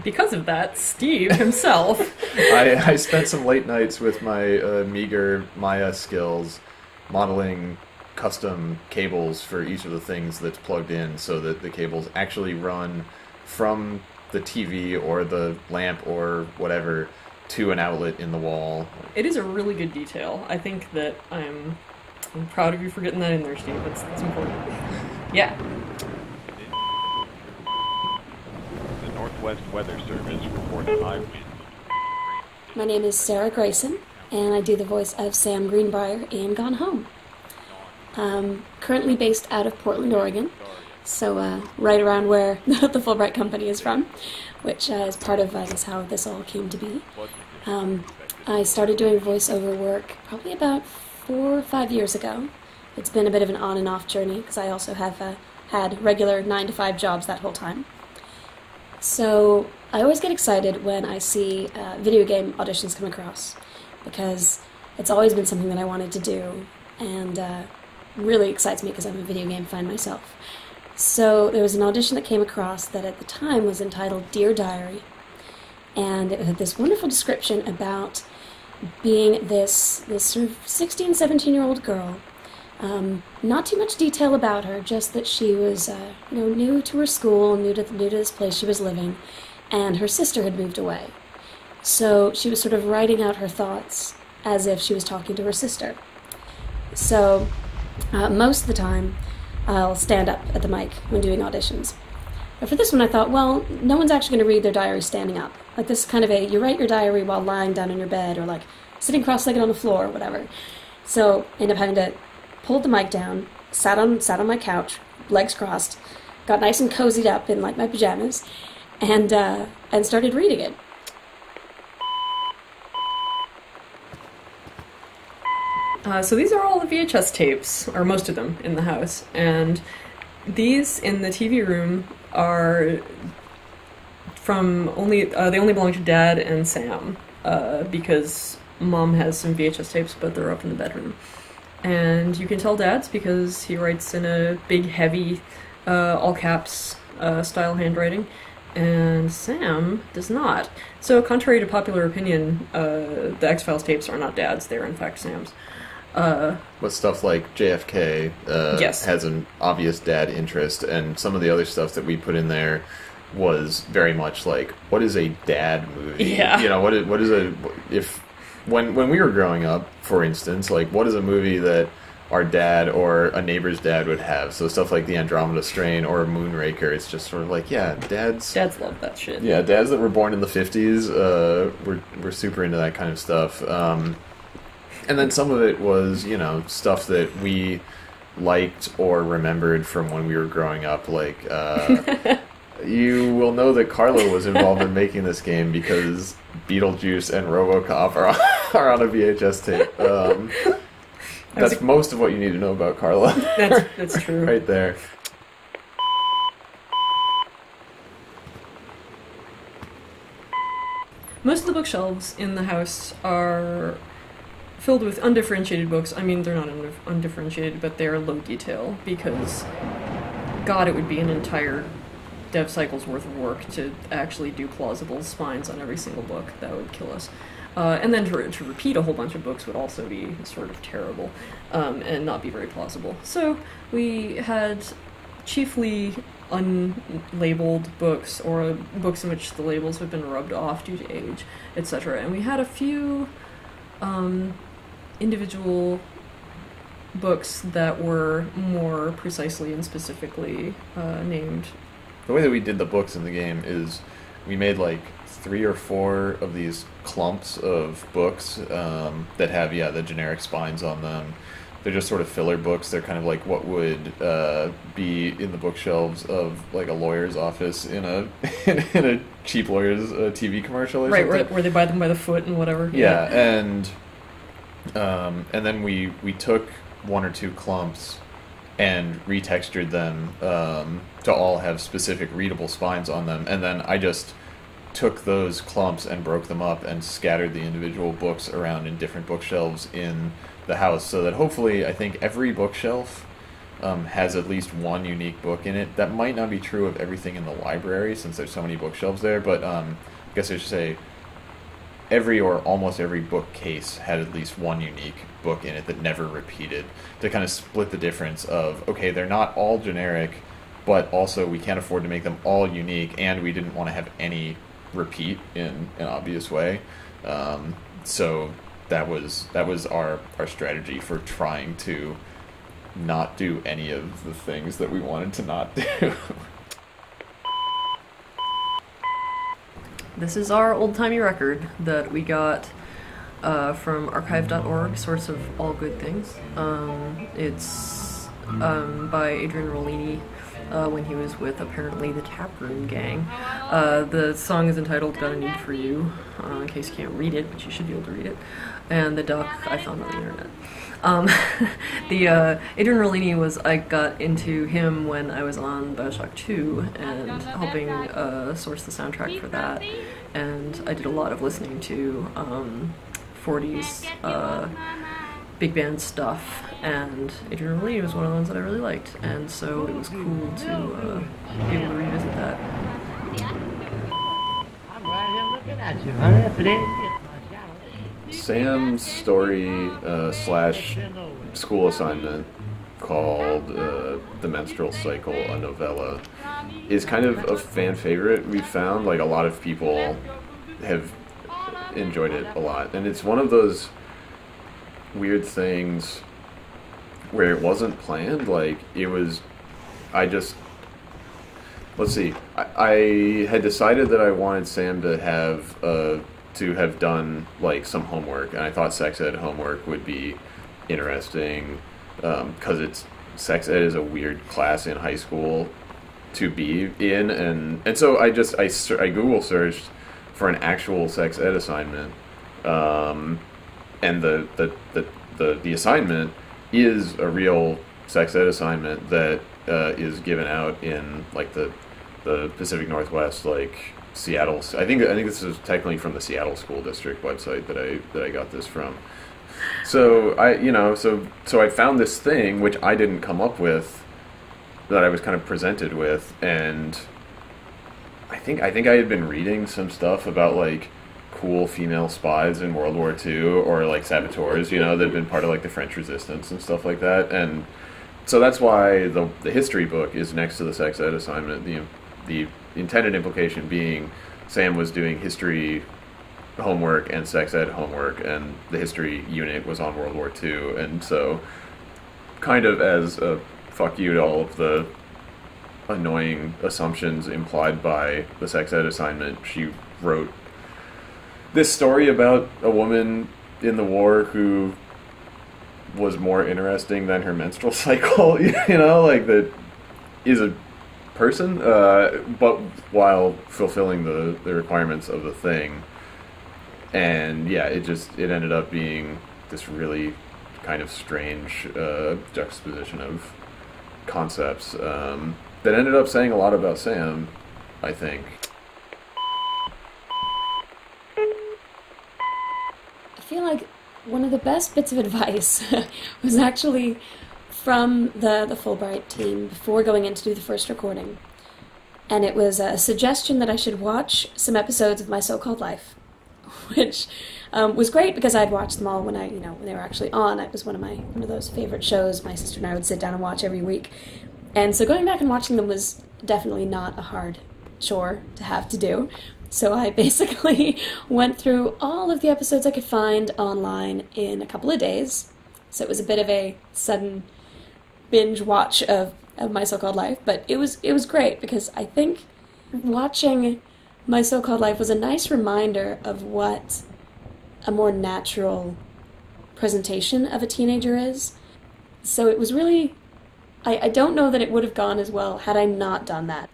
because of that, Steve himself I spent some late nights with my meager Maya skills modeling custom cables for each of the things that's plugged in so that the cables actually run from the TV or the lamp or whatever to an outlet in the wall. It is a really good detail. I think that I'm proud of you for getting that in there, Steve. That's important. Yeah. The Northwest Weather Service reports high winds. My name is Sarah Grayson, and I do the voice of Sam Greenbrier in Gone Home. Currently based out of Portland, Oregon, so right around where the Fulbright Company is from, which is part of, I guess, how this all came to be. I started doing voiceover work probably about 4 or 5 years ago. It's been a bit of an on and off journey, because I also have had regular 9-to-5 jobs that whole time. So I always get excited when I see video game auditions come across, because it's always been something that I wanted to do, and really excites me because I'm a video game fan myself. So there was an audition that came across that at the time was entitled Dear Diary, and it had this wonderful description about being this sort of 16, 17-year-old girl. Not too much detail about her, just that she was new to her school, new to this place she was living, and her sister had moved away. So she was sort of writing out her thoughts as if she was talking to her sister. So most of the time, I'll stand up at the mic when doing auditions. But for this one, I thought, well, no one's actually going to read their diary standing up. Like, this is kind of you write your diary while lying down on your bed, or like sitting cross-legged on the floor, or whatever. So I ended up having to pull the mic down, sat on my couch, legs crossed, got nice and cozied up in like my pajamas, and started reading it. So these are all the VHS tapes, or most of them, in the house, and these in the TV room are from they only belong to Dad and Sam, because Mom has some VHS tapes, but they're up in the bedroom. And you can tell Dad's because he writes in a big, heavy, all caps style handwriting, and Sam does not. So contrary to popular opinion, the X-Files tapes are not Dad's, they're in fact Sam's. But stuff like JFK yes. has an obvious dad interest, and some of the other stuff that we put in there was very much like, what is a dad movie? Yeah. You know, what is when we were growing up, for instance, like, what is a movie that our dad or a neighbor's dad would have? So stuff like The Andromeda Strain or Moonraker, it's just sort of like, yeah, dads love that shit. Yeah, dads that were born in the 50s were super into that kind of stuff. And then some of it was, stuff that we liked or remembered from when we were growing up. Like, you will know that Carlo was involved in making this game because Beetlejuice and RoboCop are on a VHS tape. That's most of what you need to know about Carlo. That's true. Right there. Most of the bookshelves in the house are filled with undifferentiated books. I mean, they're not undifferentiated, but they're low detail, because, God, it would be an entire dev cycle's worth of work to actually do plausible spines on every single book. That would kill us. And then to repeat a whole bunch of books would also be sort of terrible, and not be very plausible. So we had chiefly unlabeled books, or books in which the labels have been rubbed off due to age, etc. And we had a few individual books that were more precisely and specifically named. The way that we did the books in the game is we made like 3 or 4 of these clumps of books that have, the generic spines on them. They're just sort of filler books. They're kind of like what would be in the bookshelves of like a lawyer's office in a in a cheap lawyer's TV commercial or something. Right, where they buy them by the foot and whatever. Yeah, and then we took 1 or 2 clumps and retextured them to all have specific readable spines on them, and then I just took those clumps and broke them up and scattered the individual books around in different bookshelves in the house, so that hopefully, I think every bookshelf has at least one unique book in it. That might not be true of everything in the library, since there's so many bookshelves there, but I guess I should say every or almost every bookcase had at least one unique book in it that never repeated, to kind of split the difference of, okay, they're not all generic, but also we can't afford to make them all unique, and we didn't want to have any repeat in an obvious way. So that was our strategy for trying to not do any of the things that we wanted to not do. This is our old-timey record that we got from archive.org, source of all good things. It's by Adrian Rollini when he was with, apparently, the Taproom Gang. The song is entitled Got a Need for You, in case you can't read it, but you should be able to read it. And the duck I found on the internet. Adrian Rollini I got into him when I was on Bioshock 2 and helping source the soundtrack for that, and I did a lot of listening to 40s big band stuff, and Adrian Rollini was one of the ones that I really liked, and so it was cool to be able to revisit that. I'm right here looking at you, honey. If it ain't Sam's story slash school assignment called The Menstrual Cycle, a novella, is kind of a fan favorite. We've found like a lot of people have enjoyed it a lot, and it's one of those weird things where it wasn't planned. Like, it was, let's see, I had decided that I wanted Sam to have done like some homework, and I thought sex ed homework would be interesting, because sex ed is a weird class in high school to be in, and so I Google searched for an actual sex ed assignment, and the assignment is a real sex ed assignment that is given out in like the Pacific Northwest, like Seattle. I think this is technically from the Seattle School District website that I got this from. So I found this thing which I didn't come up with, that I was kind of presented with, and I think I had been reading some stuff about like cool female spies in World War II, or like saboteurs, that had been part of like the French Resistance and stuff like that, and so that's why the history book is next to the sex ed assignment. The intended implication being Sam was doing history homework and sex ed homework, and the history unit was on World War II, and so kind of as a fuck you to all of the annoying assumptions implied by the sex ed assignment, she wrote this story about a woman in the war who was more interesting than her menstrual cycle, like that is a person, but while fulfilling the requirements of the thing. And yeah, it ended up being this really kind of strange juxtaposition of concepts that ended up saying a lot about Sam, I think. I feel like one of the best bits of advice was actually from the Fulbright team before going in to do the first recording. And it was a suggestion that I should watch some episodes of My So-Called Life, which was great because I'd watched them all when when they were actually on. It was one of those favorite shows my sister and I would sit down and watch every week. And so going back and watching them was definitely not a hard chore to have to do. So I basically went through all of the episodes I could find online in a couple of days. So it was a bit of a sudden binge watch of My So-Called Life, but it was great because I think watching My So-Called Life was a nice reminder of what a more natural presentation of a teenager is. So it was really, I don't know that it would have gone as well had I not done that.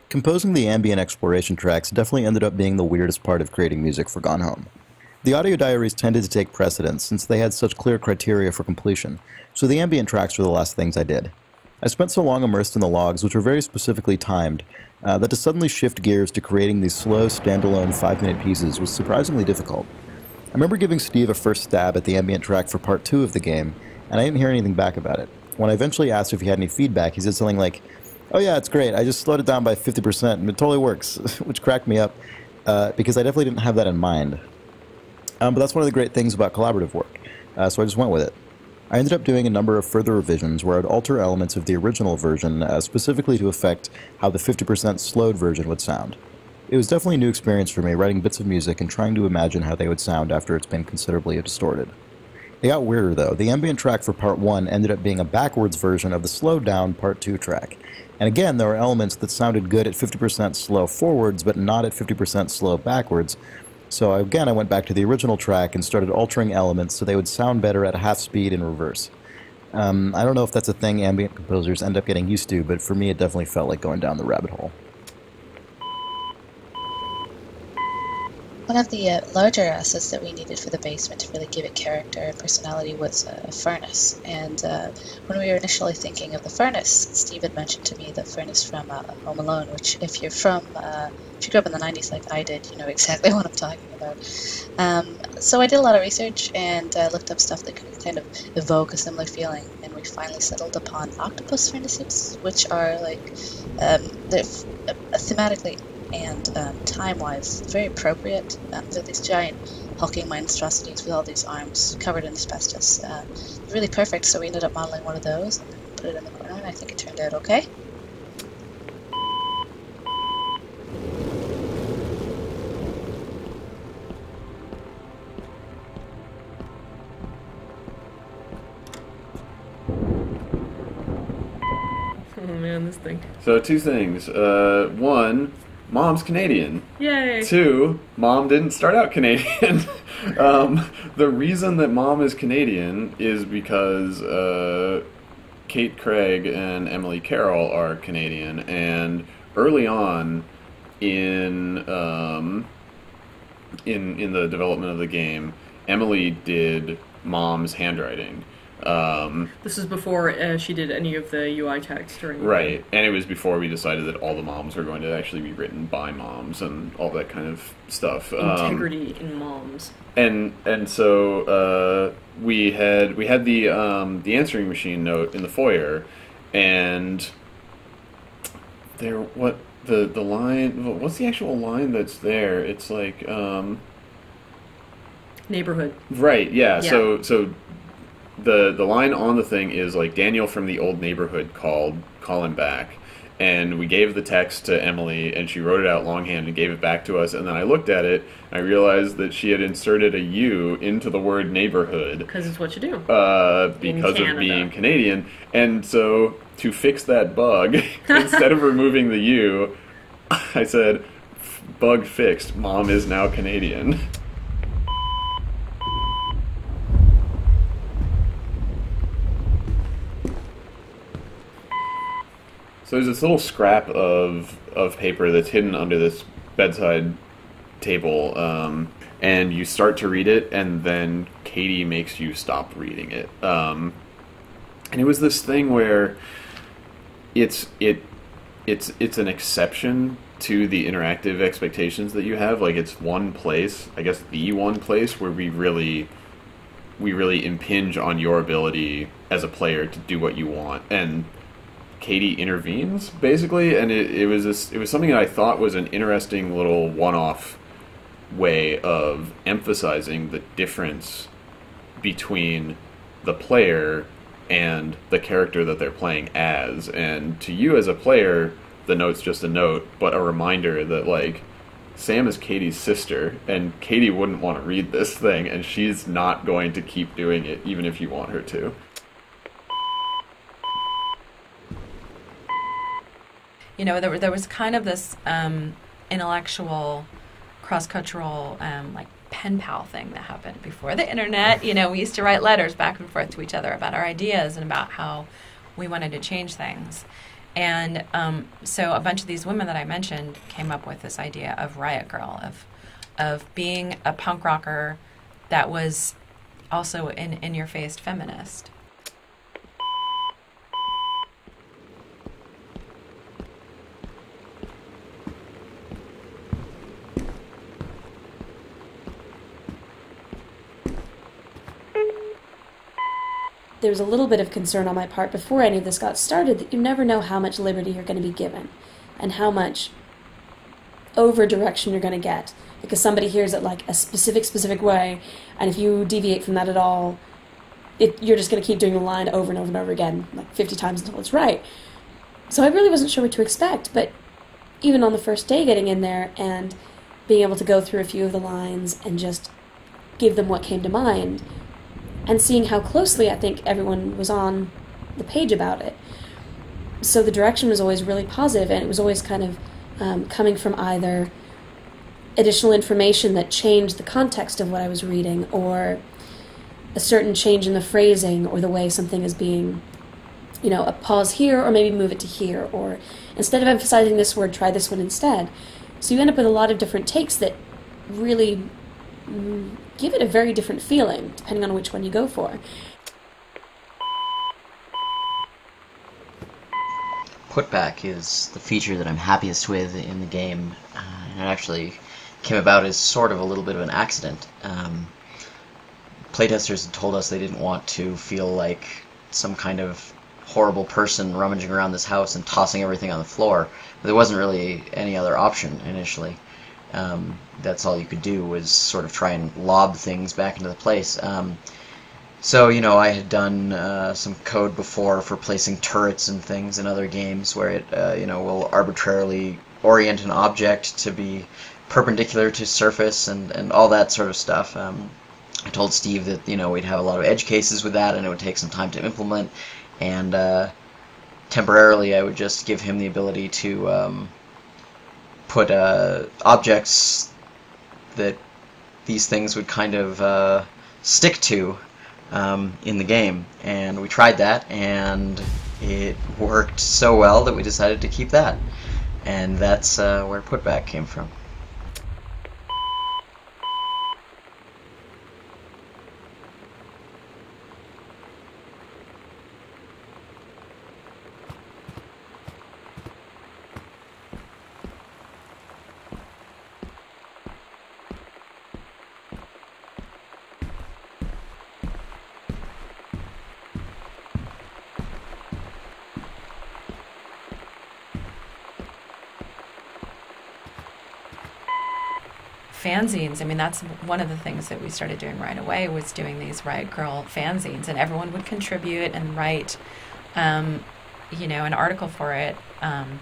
Composing the ambient exploration tracks definitely ended up being the weirdest part of creating music for Gone Home. The audio diaries tended to take precedence since they had such clear criteria for completion, so the ambient tracks were the last things I did. I spent so long immersed in the logs, which were very specifically timed, that to suddenly shift gears to creating these slow, standalone 5-minute pieces was surprisingly difficult. I remember giving Steve a first stab at the ambient track for part 2 of the game, and I didn't hear anything back about it. When I eventually asked if he had any feedback, he said something like, "Oh yeah, it's great. I just slowed it down by 50% and it totally works," which cracked me up because I definitely didn't have that in mind. But that's one of the great things about collaborative work, so I just went with it. I ended up doing a number of further revisions where I'd alter elements of the original version specifically to affect how the 50% slowed version would sound. It was definitely a new experience for me, writing bits of music and trying to imagine how they would sound after it's been considerably distorted. It got weirder though. The ambient track for part 1 ended up being a backwards version of the slowed down part 2 track. And again, there were elements that sounded good at 50% slow forwards, but not at 50% slow backwards. So again, I went back to the original track and started altering elements so they would sound better at half speed in reverse. I don't know if that's a thing ambient composers end up getting used to, but for me it definitely felt like going down the rabbit hole. One of the larger assets that we needed for the basement to really give it character and personality was a furnace. And when we were initially thinking of the furnace, Steve had mentioned to me the furnace from Home Alone, which if you grew up in the 90s like I did, you know exactly what I'm talking about. So I did a lot of research and looked up stuff that could kind of evoke a similar feeling, and we finally settled upon octopus furnaces, which are like, they're thematically and time-wise very appropriate. They're these giant hulking monstrosities with all these arms covered in asbestos. Really perfect, so we ended up modeling one of those and put it in the corner, and I think it turned out okay. Oh man, this thing. So 2 things. 1, Mom's Canadian. Yay! 2, Mom didn't start out Canadian. The reason that Mom is Canadian is because Kate Craig and Emily Carroll are Canadian, and early on in the development of the game, Emily did Mom's handwriting. This is before she did any of the UI text or anything. Right, and it was before we decided that all the moms were going to actually be written by moms and all that kind of stuff. Integrity in moms. And so we had the answering machine note in the foyer, and there the line, what's the actual line that's there? It's like neighborhood. Right, yeah. So the line on the thing is like, Daniel from the old neighborhood called, call him back. And we gave the text to Emily, and she wrote it out longhand and gave it back to us. And then I looked at it, and I realized that she had inserted a U into the word neighborhood. Because it's what you do. Because of being Canadian. And so, to fix that bug, instead of removing the U, I said, bug fixed, Mom is now Canadian. So there's this little scrap of paper that's hidden under this bedside table, and you start to read it, and then Katie makes you stop reading it. And it was this thing where it's an exception to the interactive expectations that you have. Like, it's one place, I guess the one place where we really impinge on your ability as a player to do what you want. And Katie intervenes, basically, and it was something that I thought was an interesting little one-off way of emphasizing the difference between the player and the character that they're playing as. And to you as a player, the note's just a note, but a reminder that, like, Sam is Katie's sister, and Katie wouldn't want to read this thing, and she's not going to keep doing it, even if you want her to. You know, there was kind of this intellectual, cross-cultural, like, pen pal thing that happened before the internet. You know, we used to write letters back and forth to each other about our ideas and about how we wanted to change things. And so a bunch of these women that I mentioned came up with this idea of Riot Girl, of being a punk rocker that was also an in-your-face feminist. there was a little bit of concern on my part before any of this got started that you never know how much liberty you're going to be given and how much over direction you're going to get, because somebody hears it like a specific way, and if you deviate from that at all, you're just going to keep doing the line over and over and over again, like 50 times until it's right. So I really wasn't sure what to expect, but even on the first day getting in there and being able to go through a few of the lines and just give them what came to mind, and seeing how closely I think everyone was on the page about it. So the direction was always really positive, and it was always kind of coming from either additional information that changed the context of what I was reading, or a certain change in the phrasing or the way something is being, a pause here, or maybe move it to here, or instead of emphasizing this word, try this one instead. So you end up with a lot of different takes that really give it a very different feeling, depending on which one you go for. Putback is the feature that I'm happiest with in the game, and it actually came about as sort of a little bit of an accident. Playtesters had told us they didn't want to feel like some kind of horrible person rummaging around this house and tossing everything on the floor, but there wasn't really any other option initially. That's all you could do, was sort of try and lob things back into the place. So, I had done some code before for placing turrets and things in other games where it, will arbitrarily orient an object to be perpendicular to surface and all that sort of stuff. I told Steve that, we'd have a lot of edge cases with that and it would take some time to implement, and temporarily I would just give him the ability to put objects that these things would kind of stick to in the game, and we tried that, and it worked so well that we decided to keep that, and that's where Putback came from. Fanzines, that's one of the things that we started doing right away, was doing these Riot Girl fanzines, and everyone would contribute and write, an article for it, and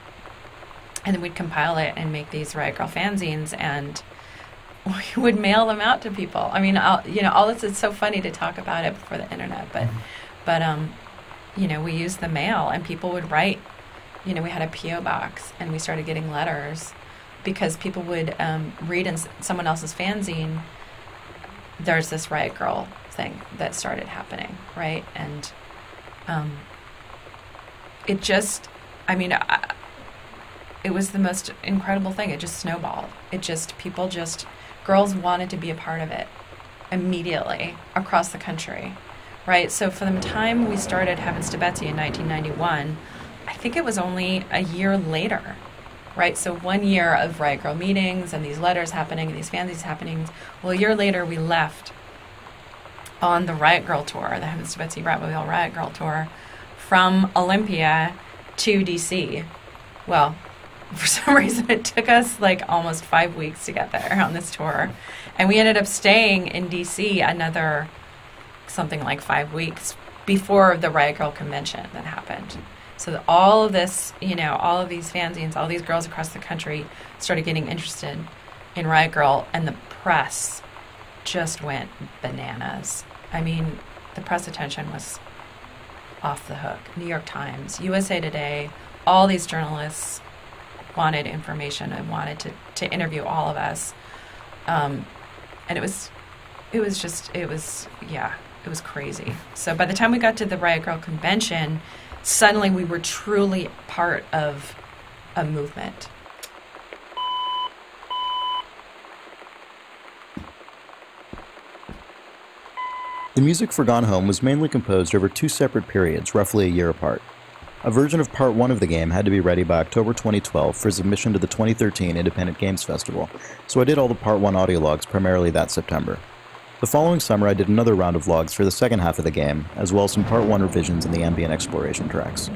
then we'd compile it and make these Riot Girl fanzines, and we would mail them out to people. All this is so funny to talk about it before the internet, but we used the mail, and people would write. We had a P.O. box, and we started getting letters, because people would read in someone else's fanzine, there's this Riot Girl thing that started happening, right? And it just, it was the most incredible thing. It just snowballed. Girls wanted to be a part of it immediately across the country, right? So from the time we started Heavens to Betsy in 1991, I think it was only a year later, right? So 1 year of Riot Girl meetings and these letters happening and these fanzines happening. Well, a year later, we left on the Riot Girl tour, the Heavens to Betsy Bratmobile Riot Girl tour, from Olympia to D.C. Well, for some reason, it took us like almost 5 weeks to get there on this tour. And we ended up staying in D.C. another something like 5 weeks before the Riot Girl convention that happened. So that all of this, all of these fanzines, all these girls across the country started getting interested in Riot Girl, and the press just went bananas. The press attention was off the hook. New York Times, USA Today, all these journalists wanted information and wanted to interview all of us. And it was crazy. So by the time we got to the Riot Girl convention, suddenly we were truly part of a movement. The music for Gone Home was mainly composed over 2 separate periods, roughly a year apart. A version of Part 1 of the game had to be ready by October 2012 for submission to the 2013 Independent Games Festival, so I did all the Part 1 audio logs primarily that September. The following summer I did another round of vlogs for the second half of the game, as well as some Part 1 revisions in the ambient exploration tracks.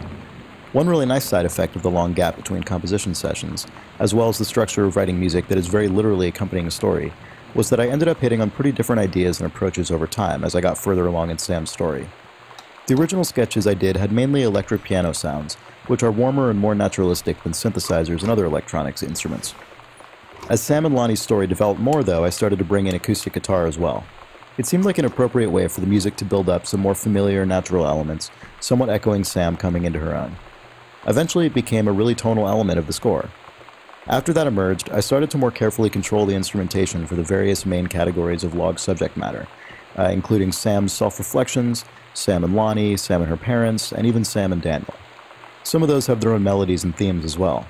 One really nice side effect of the long gap between composition sessions, as well as the structure of writing music that is very literally accompanying a story, was that I ended up hitting on pretty different ideas and approaches over time as I got further along in Sam's story. The original sketches I did had mainly electric piano sounds, which are warmer and more naturalistic than synthesizers and other electronics instruments. As Sam and Lonnie's story developed more, though, I started to bring in acoustic guitar as well. It seemed like an appropriate way for the music to build up some more familiar, natural elements, somewhat echoing Sam coming into her own. Eventually, it became a really tonal element of the score. After that emerged, I started to more carefully control the instrumentation for the various main categories of log subject matter, including Sam's self-reflections, Sam and Lonnie, Sam and her parents, and even Sam and Daniel. Some of those have their own melodies and themes as well.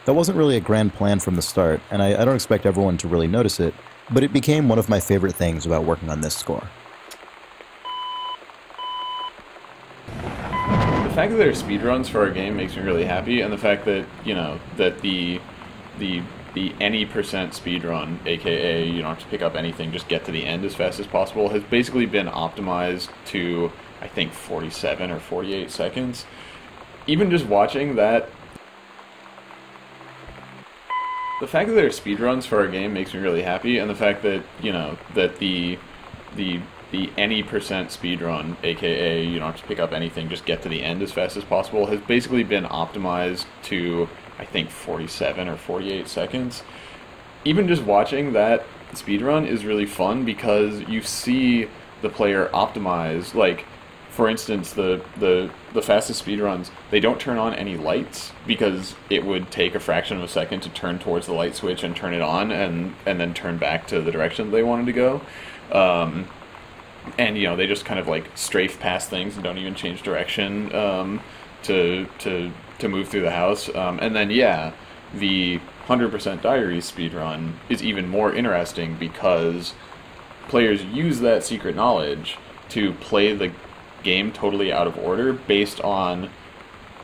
That wasn't really a grand plan from the start, and I don't expect everyone to really notice it, but it became one of my favorite things about working on this score. The fact that there are speedruns for our game makes me really happy, and the fact that, you know, that the any percent speedrun, aka you don't have to pick up anything, just get to the end as fast as possible, has basically been optimized to, I think, 47 or 48 seconds. Even just watching that, the fact that there are speedruns for our game makes me really happy, and the fact that, you know, that the any percent speedrun, aka you don't have to pick up anything, just get to the end as fast as possible, has basically been optimized to, I think, 47 or 48 seconds. Even just watching that speedrun is really fun because you see the player optimize, like, for instance, the fastest speedruns, they don't turn on any lights because it would take a fraction of a second to turn towards the light switch and turn it on and then turn back to the direction they wanted to go. And, you know, they just kind of, like, strafe past things and don't even change direction to move through the house. And then, yeah, the 100% Diaries speedrun is even more interesting because players use that secret knowledge to play the game totally out of order based on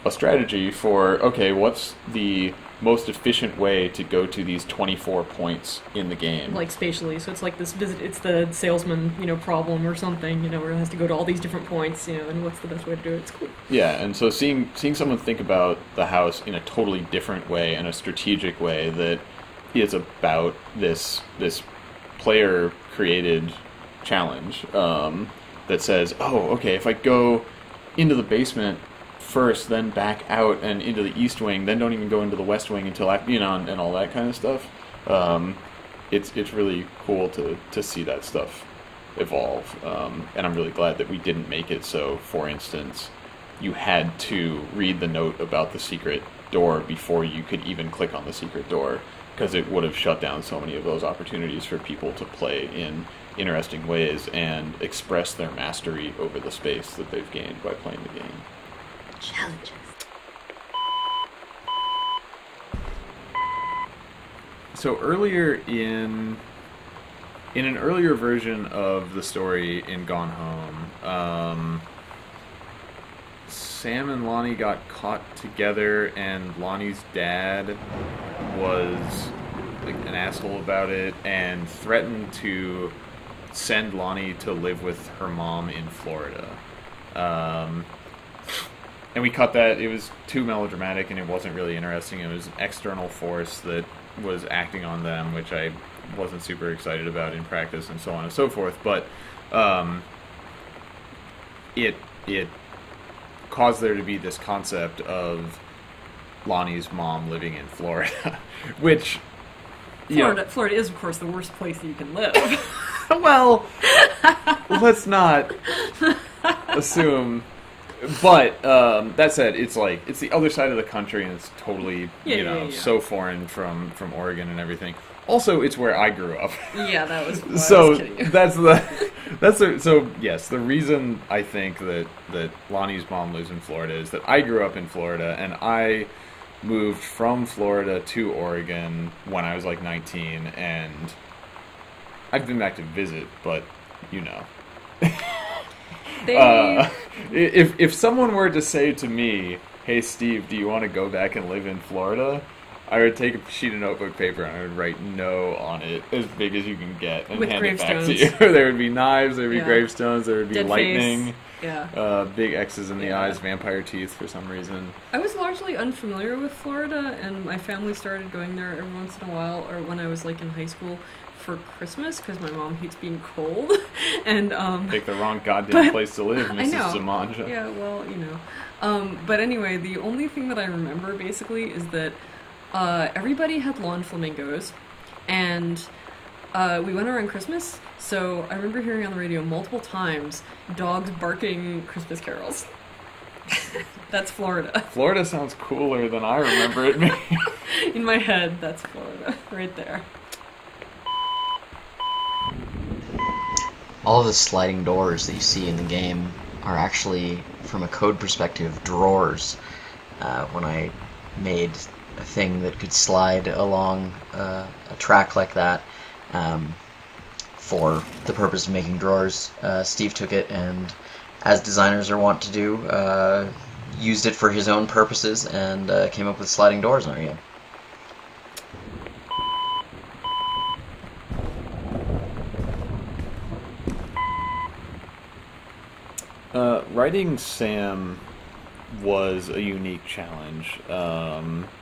a strategy for, okay, what's the most efficient way to go to these 24 points in the game? Like spatially, so it's like this visit, it's the salesman, you know, problem or something, you know, where it has to go to all these different points, you know, and what's the best way to do it. It's cool. Yeah, and so seeing someone think about the house in a totally different way, and a strategic way that is about this player created challenge, that says, oh, okay, if I go into the basement first, then back out and into the east wing, then don't even go into the west wing until after, you know, and all that kind of stuff. It's really cool to see that stuff evolve, and I'm really glad that we didn't make it so, for instance, you had to read the note about the secret door before you could even click on the secret door, because it would have shut down so many of those opportunities for people to play in interesting ways and express their mastery over the space that they've gained by playing the game. Challenges. So earlier in an earlier version of the story in Gone Home, Sam and Lonnie got caught together, and Lonnie's dad was like an asshole about it and threatened to send Lonnie to live with her mom in Florida. And we cut that. It was too melodramatic and it wasn't really interesting. It was an external force that was acting on them, which I wasn't super excited about in practice, and so on and so forth. But it caused there to be this concept of Lonnie's mom living in Florida, which... Florida is, of course, the worst place that you can live. Well, let's not assume... But that said, it's like it's the other side of the country, and it's totally so foreign from Oregon and everything. Also, it's where I grew up. Yeah, that was. So I was kidding you. So yes, the reason I think that Lonnie's mom lives in Florida is that I grew up in Florida, and I moved from Florida to Oregon when I was like 19, and I've been back to visit, but you know. If someone were to say to me, "Hey Steve, do you want to go back and live in Florida?" I would take a sheet of notebook paper and I would write "no" on it as big as you can get and With hand it back to gravestones. you. There would be knives, there would be Yeah. gravestones, there would be Dead lightning, face. Yeah. big X's in the Yeah. eyes, vampire teeth for some reason. I was largely unfamiliar with Florida, and my family started going there every once in a while, or when I was like in high school for Christmas, because my mom hates being cold. And Pick the wrong goddamn place to live, I Mrs. know. Zamanja. Yeah, well, you know. But anyway, the only thing that I remember basically is that everybody had lawn flamingos, and we went around Christmas, so I remember hearing on the radio multiple times dogs barking Christmas carols. That's Florida. Florida sounds cooler than I remember it being. In my head, that's Florida, right there. All of the sliding doors that you see in the game are actually, from a code perspective, drawers. When I made a thing that could slide along a track like that, for the purpose of making drawers, Steve took it and, as designers are wont to do, used it for his own purposes and came up with sliding doors in our game. Writing Sam was a unique challenge,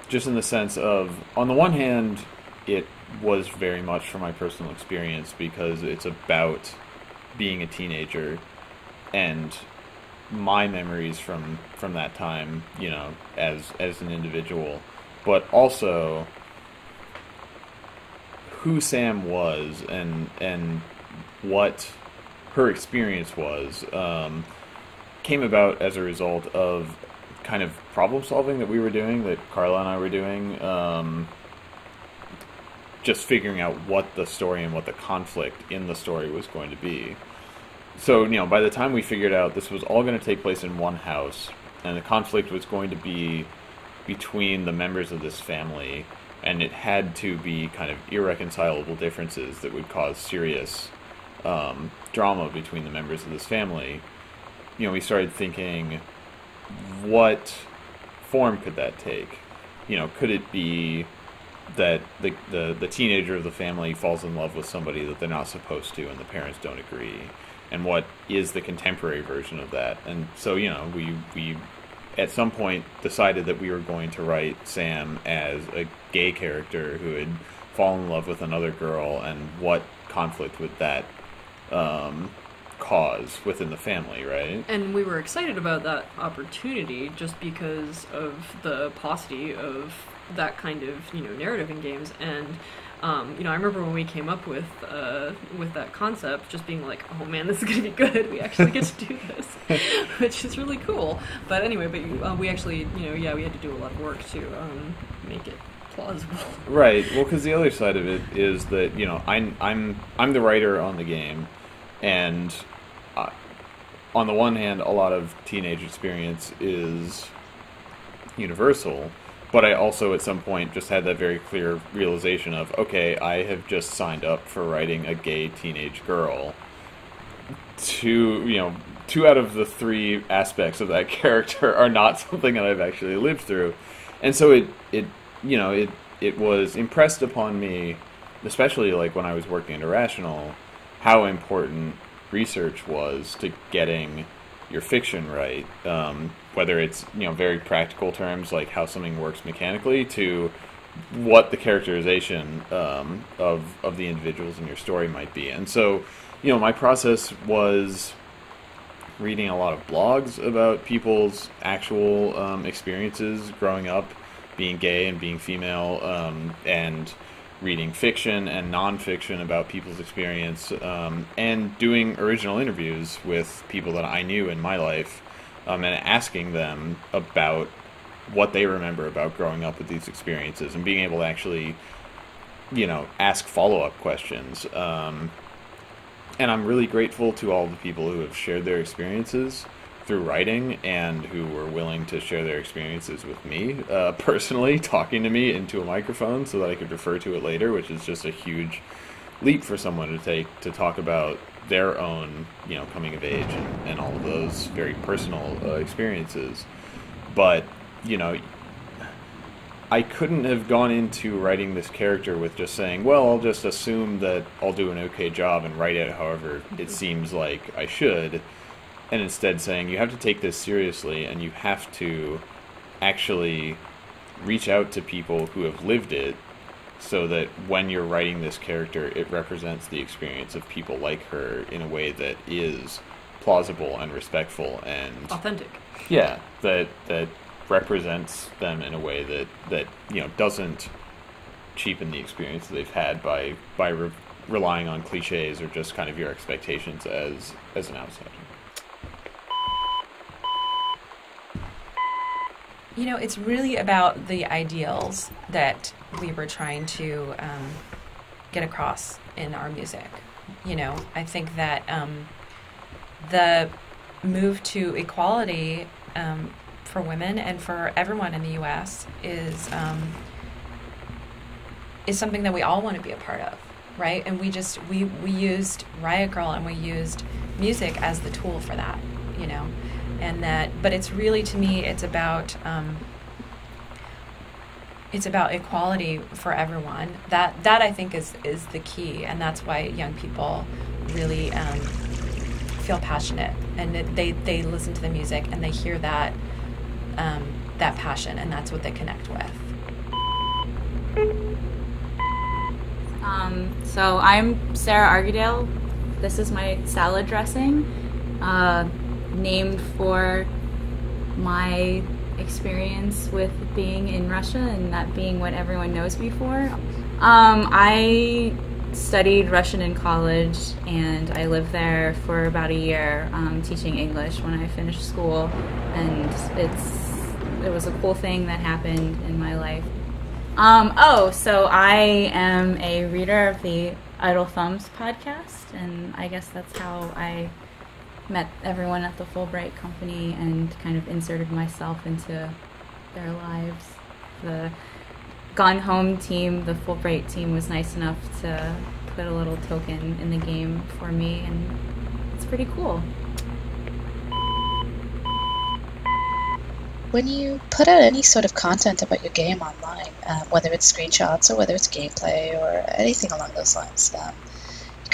just in the sense of, on the one hand, it was very much from my personal experience because it's about being a teenager and my memories from that time, you know, as an individual, but also who Sam was and what her experience was. Came about as a result of kind of problem solving that we were doing, that Carla and I were doing, just figuring out what the story and what the conflict in the story was going to be. So, you know, by the time we figured out this was all going to take place in one house, and the conflict was going to be between the members of this family, and it had to be kind of irreconcilable differences that would cause serious drama between the members of this family, you know, we started thinking, what form could that take? You know, could it be that the teenager of the family falls in love with somebody that they're not supposed to and the parents don't agree? And what is the contemporary version of that? And so, you know, we at some point decided that we were going to write Sam as a gay character who had fallen in love with another girl, and what conflict would that cause within the family, right? And we were excited about that opportunity just because of the paucity of that kind of, you know, narrative in games. And you know, I remember when we came up with that concept, just being like, oh man, this is gonna be good. We actually get to do this, which is really cool. But anyway, we actually, you know, yeah, we had to do a lot of work to make it plausible. Right. Well, because the other side of it is that, you know, I'm the writer on the game, and on the one hand, a lot of teenage experience is universal, but I also at some point just had that very clear realization of, okay, I have just signed up for writing a gay teenage girl. Two out of the three aspects of that character are not something that I've actually lived through, and so it was impressed upon me, especially like when I was working at Irrational, how important research was to getting your fiction right, whether it's, you know, very practical terms like how something works mechanically, to what the characterization of the individuals in your story might be. And so, you know, my process was reading a lot of blogs about people's actual experiences growing up, being gay and being female, and reading fiction and nonfiction about people's experience, and doing original interviews with people that I knew in my life, and asking them about what they remember about growing up with these experiences, and being able to actually, you know, ask follow-up questions. And I'm really grateful to all the people who have shared their experiences through writing, and who were willing to share their experiences with me, personally, talking to me into a microphone so that I could refer to it later, which is just a huge leap for someone to take, to talk about their own, you know, coming of age and all of those very personal experiences. But, you know, I couldn't have gone into writing this character with just saying, well, I'll just assume that I'll do an okay job and write it however it seems like I should, and instead saying, you have to take this seriously, and you have to actually reach out to people who have lived it, so that when you're writing this character, it represents the experience of people like her in a way that is plausible and respectful and Authentic. yeah, that represents them in a way that doesn't cheapen the experience that they've had by relying on cliches or just kind of your expectations as an outsider. It's really about the ideals that we were trying to get across in our music. I think that the move to equality for women and for everyone in the U.S. is something that we all want to be a part of, right? And we used Riot Grrrl and we used music as the tool for that, and but it's really, to me, it's about equality for everyone. That I think is the key, and that's why young people really feel passionate, and they listen to the music and they hear that passion, and that's what they connect with. So I'm Sarah Argidale. This is my salad dressing, named for my experience with being in Russia and that being what everyone knows me for. I studied Russian in college, and I lived there for about a year teaching English when I finished school, and it was a cool thing that happened in my life. So I am a reader of the Idle Thumbs podcast, and I guess that's how I met everyone at the Fulbright company and kind of inserted myself into their lives. The Gone Home team, the Fulbright team, was nice enough to put a little token in the game for me, and it's pretty cool. When you put out any sort of content about your game online, whether it's screenshots or whether it's gameplay or anything along those lines,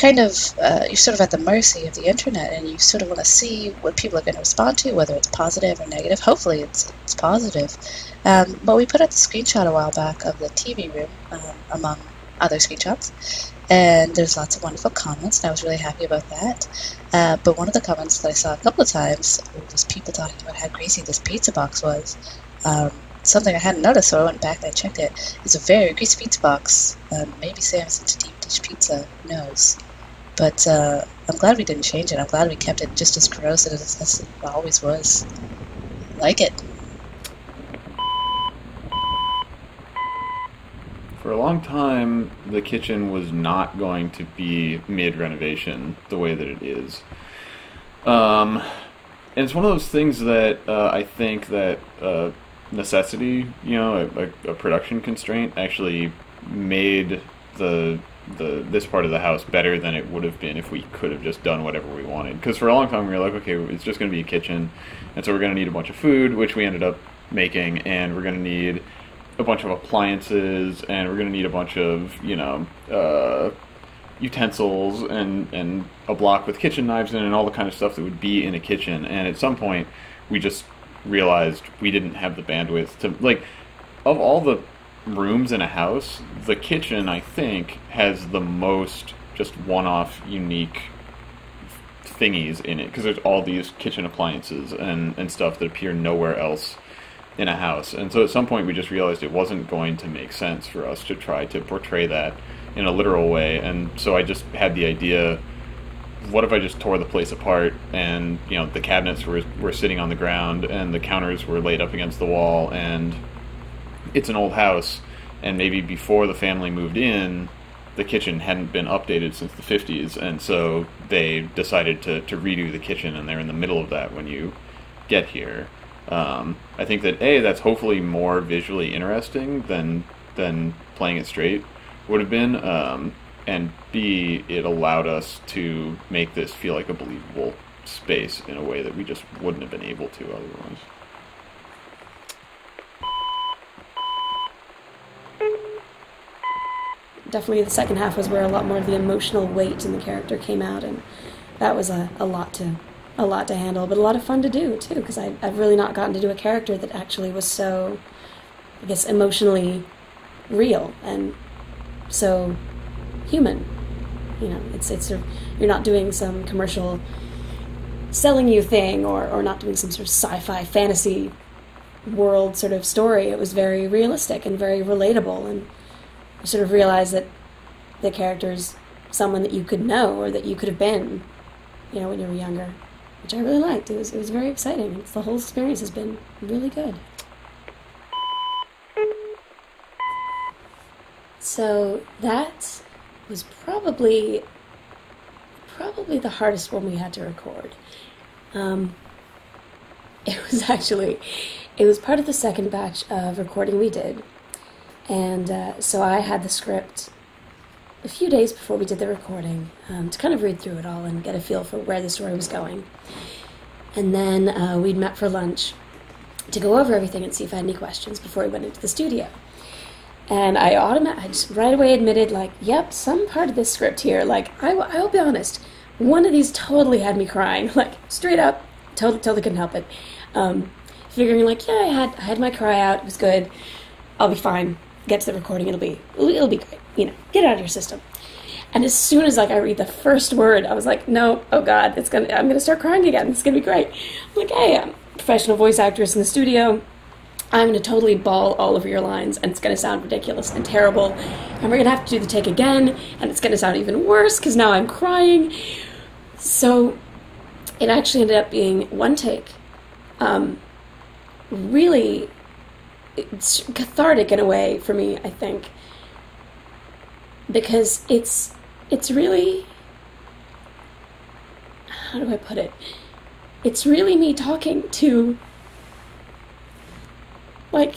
you're sort of at the mercy of the internet, and you sort of want to see what people are going to respond to, whether it's positive or negative. Hopefully it's positive. But we put out the screenshot a while back of the TV room, among other screenshots, and there's lots of wonderful comments, and I was really happy about that. But one of the comments that I saw a couple of times was people talking about how crazy this pizza box was. Something I hadn't noticed, so I went back and I checked it. It's a very greasy pizza box. Maybe Sam's into deep dish pizza, who knows. But I'm glad we didn't change it. I'm glad we kept it just as gross as it always was. I like it. For a long time, the kitchen was not going to be mid-renovation the way that it is. And it's one of those things that I think that necessity, a production constraint, actually made this part of the house better than it would have been if we could have just done whatever we wanted. Because for a long time we were like, okay, it's just going to be a kitchen, and so we're going to need a bunch of food, which we ended up making, and we're going to need a bunch of appliances, and we're going to need a bunch of, utensils and a block with kitchen knives in it and all the kind of stuff that would be in a kitchen. And at some point we just realized we didn't have the bandwidth to, of all the rooms in a house, the kitchen, I think, has the most just one-off unique thingies in it, because there's all these kitchen appliances and stuff that appear nowhere else in a house. And so at some point we just realized it wasn't going to make sense for us to try to portray that in a literal way. And so I just had the idea, what if I just tore the place apart, and the cabinets were sitting on the ground and the counters were laid up against the wall, and it's an old house, and maybe before the family moved in the kitchen hadn't been updated since the 50s, and so they decided to redo the kitchen, and they're in the middle of that when you get here. I think that that's hopefully more visually interesting than playing it straight would have been, and B, it allowed us to make this feel like a believable space in a way that we just wouldn't have been able to otherwise. definitely the second half was where a lot more of the emotional weight in the character came out, and that was a lot to handle, but a lot of fun to do too, because I've really not gotten to do a character that actually was so, I guess, emotionally real and so human. You know, it's you're not doing some commercial selling you thing, or not doing some sort of sci-fi fantasy world sort of story. It was very realistic and very relatable, and you sort of realize that the character's someone that you could know or that you could have been, you know, when you were younger, which I really liked. It was very exciting. The whole experience has been really good. So that was probably the hardest one we had to record. It was part of the second batch of recording we did, and so I had the script a few days before we did the recording to kind of read through it all and get a feel for where the story was going. And then we'd met for lunch to go over everything and see if I had any questions before we went into the studio. And I just right away admitted, like, yep, some part of this script here, like, I'll be honest, one of these totally had me crying, like, straight up, totally couldn't help it. Figuring, like, yeah, I had my cry out, it was good, I'll be fine, get to the recording, it'll be great, you know, get it out of your system. And as soon as, like, I read the first word, I was like, no, oh God, I'm gonna start crying again, it's gonna be great. I'm like, hey, I'm a professional voice actress in the studio, I'm going to totally bawl all over your lines, and it's going to sound ridiculous and terrible, and we're going to have to do the take again, and it's going to sound even worse, because now I'm crying. So it actually ended up being one take. Really, it's cathartic in a way for me, I think, because it's really, how do I put it? It's really me talking to, like,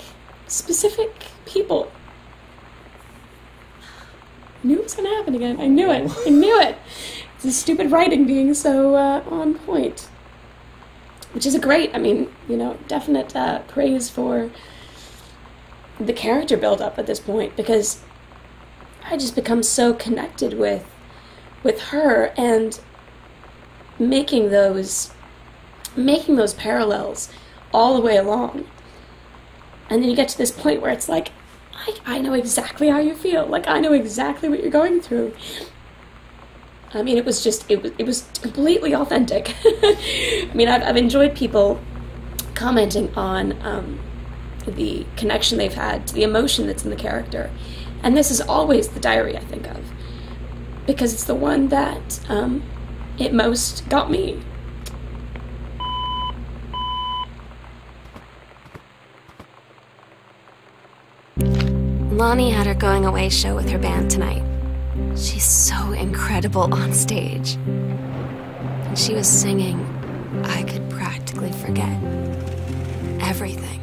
specific people. I knew it was going to happen again. I knew it. It's the stupid writing being so on point. Which is great, I mean, you know, definite praise for the character build-up at this point, because I just become so connected with her, and making those parallels all the way along. And then you get to this point where it's like, I know exactly how you feel. Like, I know exactly what you're going through. I mean, it was completely authentic. I mean, I've enjoyed people commenting on the connection they've had to the emotion that's in the character. And this is always the diary I think of, because it's the one that it most got me. Lonnie had her going away show with her band tonight. She's so incredible on stage. And she was singing, I could practically forget everything.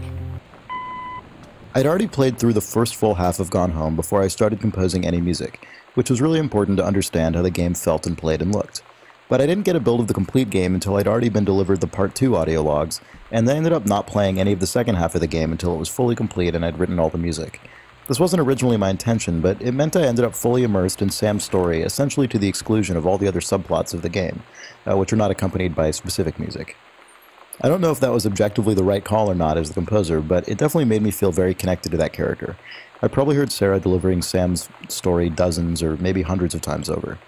I'd already played through the first full half of Gone Home before I started composing any music, which was really important to understand how the game felt and played and looked. But I didn't get a build of the complete game until I'd already been delivered the Part 2 audio logs, and then ended up not playing any of the second half of the game until it was fully complete and I'd written all the music. This wasn't originally my intention, but it meant I ended up fully immersed in Sam's story, essentially to the exclusion of all the other subplots of the game, which are not accompanied by specific music. I don't know if that was objectively the right call or not as the composer, but it definitely made me feel very connected to that character. I probably heard Sarah delivering Sam's story dozens or maybe hundreds of times over.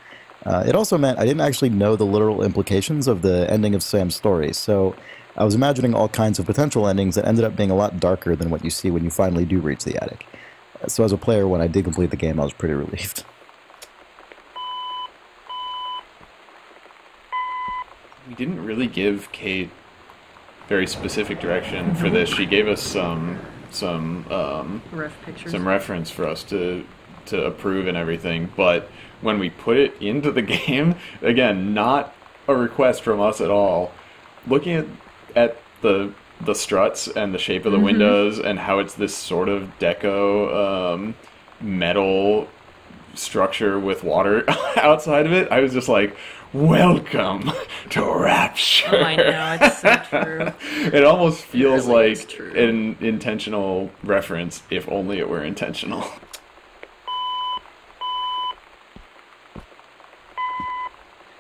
It also meant I didn't actually know the literal implications of the ending of Sam's story, so I was imagining all kinds of potential endings that ended up being a lot darker than what you see when you finally do reach the attic. So as a player, when I did complete the game, I was pretty relieved. We didn't really give Kate very specific direction for this. She gave us some reference for us to approve and everything, but when we put it into the game, again, not a request from us at all, looking at the struts and the shape of the windows and how it's this sort of deco metal structure with water outside of it, I was just like, welcome to Rapture. Oh, I know, it's so true. It almost feels really like an intentional reference, if only it were intentional.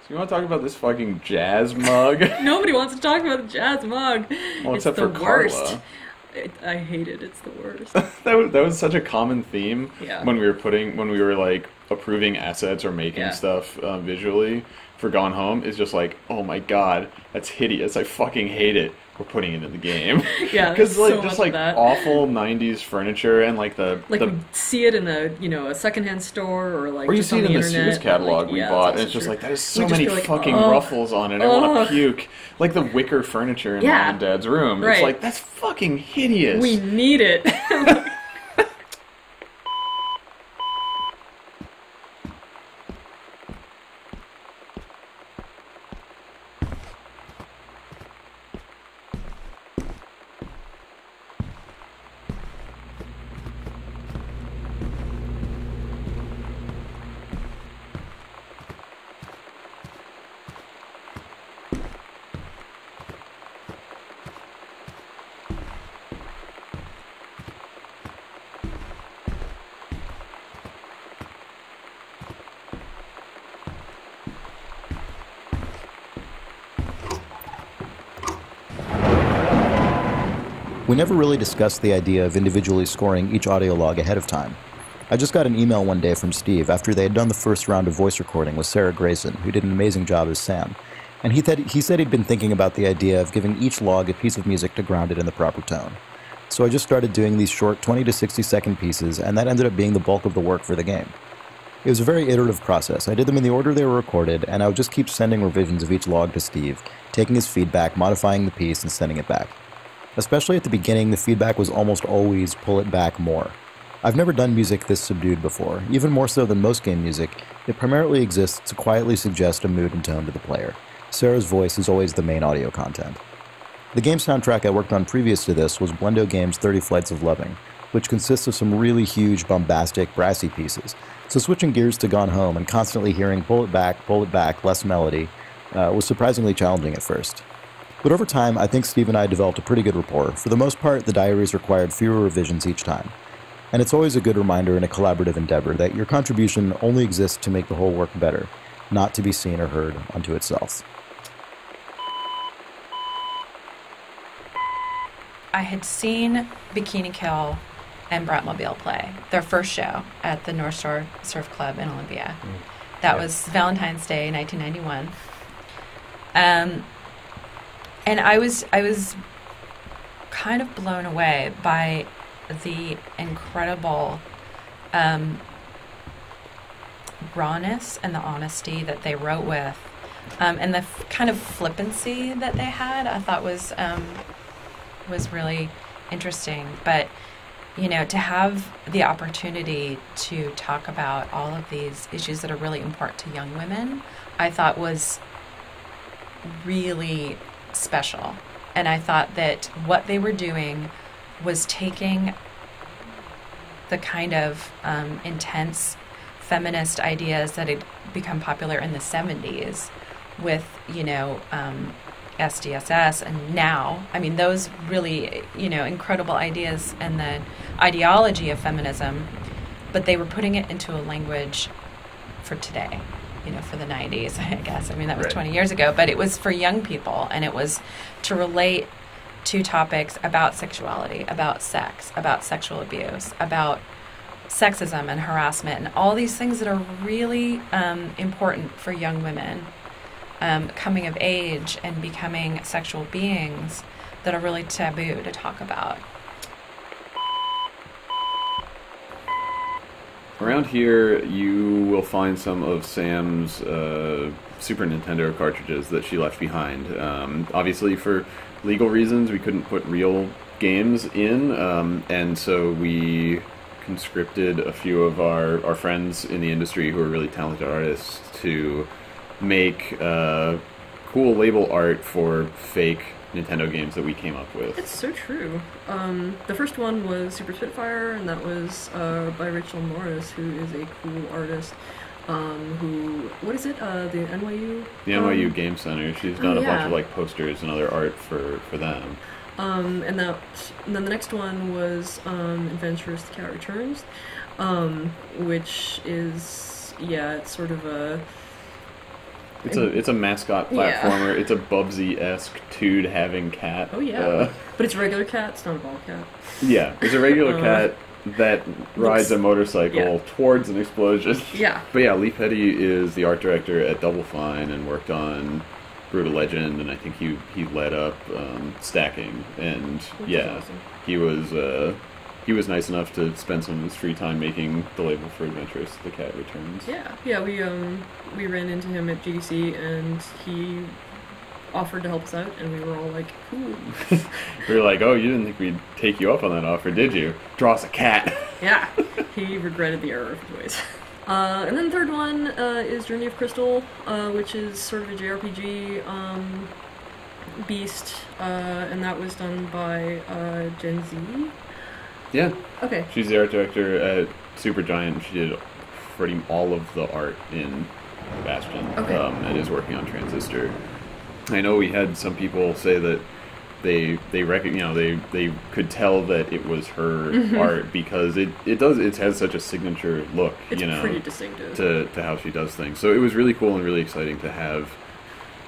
So you want to talk about this fucking jazz mug? Nobody wants to talk about the jazz mug. Well, it's except the for worst. Carla. I hate it. It's the worst. that was such a common theme Yeah. when we were like approving assets or making stuff visually for Gone Home. Is just like, oh my god, that's hideous. I fucking hate it. We're putting it in the game. Yeah, because like so just much like of that. awful '90s furniture and like we see it in a secondhand store or like or you just see on it in the internet. Sears catalog we bought, and it's just like that is so many fucking ruffles on it. I want to puke. Like the wicker furniture in Mom and Dad's room. Right. It's like that's fucking hideous. We need it. We never really discussed the idea of individually scoring each audio log ahead of time. I just got an email one day from Steve after they had done the first round of voice recording with Sarah Grayson, who did an amazing job as Sam, and he said he'd been thinking about the idea of giving each log a piece of music to ground it in the proper tone. So I just started doing these short 20 to 60 second pieces, and that ended up being the bulk of the work for the game. It was a very iterative process. I did them in the order they were recorded, and I would just keep sending revisions of each log to Steve, taking his feedback, modifying the piece, and sending it back. Especially at the beginning, the feedback was almost always pull it back more. I've never done music this subdued before. Even more so than most game music, it primarily exists to quietly suggest a mood and tone to the player. Sarah's voice is always the main audio content. The game soundtrack I worked on previous to this was Blendo Games' 30 Flights of Loving, which consists of some really huge, bombastic, brassy pieces. So switching gears to Gone Home and constantly hearing pull it back, less melody, was surprisingly challenging at first. But over time, I think Steve and I developed a pretty good rapport. For the most part, the diaries required fewer revisions each time. And it's always a good reminder in a collaborative endeavor that your contribution only exists to make the whole work better, not to be seen or heard unto itself. I had seen Bikini Kill and Bratmobile play their first show at the North Shore Surf Club in Olympia. That was Valentine's Day, 1991. And I was kind of blown away by the incredible rawness and the honesty that they wrote with, and the kind of flippancy that they had. I thought was really interesting. But to have the opportunity to talk about all of these issues that are really important to young women, I thought was really special. And I thought that what they were doing was taking the kind of intense feminist ideas that had become popular in the 70s with, SDSS, and now, I mean, those really, incredible ideas and the ideology of feminism, but they were putting it into a language for today, for the 90s, I guess. I mean, that was 20 years ago, but it was for young people, and it was to relate to topics about sexuality, about sex, about sexual abuse, about sexism and harassment, and all these things that are really important for young women coming of age and becoming sexual beings that are really taboo to talk about. Around here, you will find some of Sam's Super Nintendo cartridges that she left behind. Obviously, for legal reasons, we couldn't put real games in, and so we conscripted a few of our friends in the industry who are really talented artists to make cool label art for fake Nintendo games that we came up with. It's so true. The first one was Super Spitfire, and that was by Rachel Morris, who is a cool artist. What is it? The NYU? The NYU Game Center. She's done a bunch of like posters and other art for them. And then the next one was Adventures the Cat Returns, which is it's sort of It's a mascot Yeah. platformer. It's a Bubsy-esque toad-having cat. Oh yeah, but it's a regular cat. It's not a ball cat. Yeah, it's a regular cat that rides a motorcycle yeah. towards an explosion. Yeah. But yeah, Lee Petty is the art director at Double Fine and worked on Brutal Legend, and I think he led up Stacking, and Which yeah, is awesome. he was nice enough to spend some of his free time making the label for Adventurous The Cat Returns. Yeah, we ran into him at GDC, and he offered to help us out, and we were all like, cool. We were like, oh, you didn't think we'd take you up on that offer, did you? Draw us a cat. Yeah, he regretted the error of his ways. And then the third one is Journey of Crystal, which is sort of a JRPG beast, and that was done by Gen Z. Yeah. Okay. She's the art director at Supergiant, and she did pretty all of the art in Bastion, Okay. and is working on Transistor. I know we had some people say that they could tell that it was her art because it has such a signature look, It's pretty distinctive to how she does things. So it was really cool and really exciting to have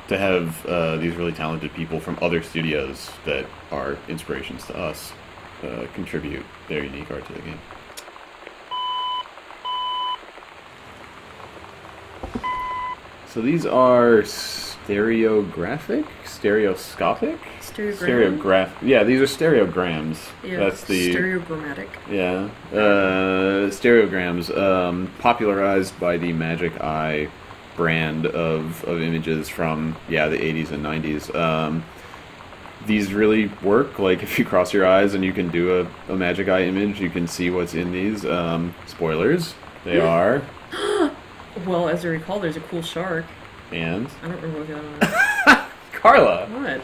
these really talented people from other studios that are inspirations to us contribute their unique art to the game. So these are stereoscopic? Yeah, these are stereograms. Yeah, That's the stereogrammatic. Yeah, stereograms, popularized by the Magic Eye brand of images from the 80s and 90s. These really work. Like if you cross your eyes and you can do a Magic Eye image, you can see what's in these. Spoilers, they are. Well, as I recall, there's a cool shark. And I don't remember what the other one is. Carla. What?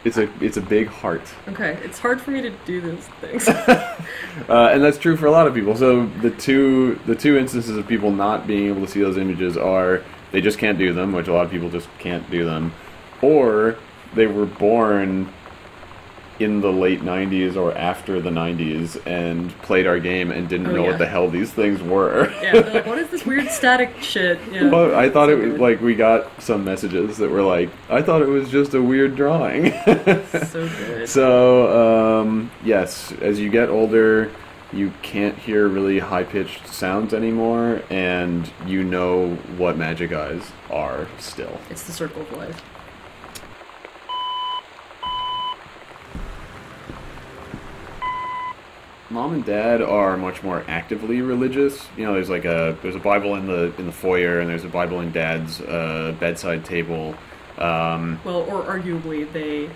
It's a big heart. Okay, it's hard for me to do those things. And that's true for a lot of people. So the two instances of people not being able to see those images are they just can't do them, which a lot of people just can't do them, or they were born in the late 90s or after the 90s and played our game and didn't know what the hell these things were. Yeah, they're like, what is this weird static shit? Yeah. Well, I thought it was like we got some messages that were like, I thought it was just a weird drawing. So good. So, yes, as you get older, you can't hear really high-pitched sounds anymore, and you know what Magic Eyes are still. It's the circle of life. Mom and Dad are much more actively religious. You know, there's a Bible in the foyer, and there's a Bible in Dad's bedside table. Well, or arguably they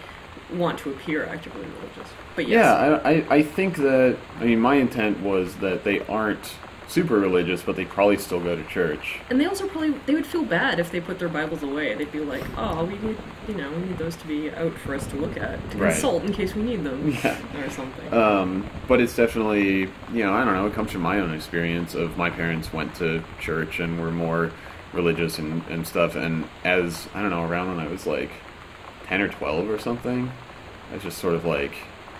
want to appear actively religious. But yes. Yeah, I think that, I mean, my intent was that they aren't super religious, but they probably still go to church. And they also they would feel bad if they put their Bibles away. They'd be like, oh, we need those to be out for us to look at, to consult in case we need them, or something. But it's definitely, I don't know, it comes from my own experience of my parents went to church and were more religious and stuff, and as, I don't know, around when I was like 10 or 12 or something, I was just sort of like,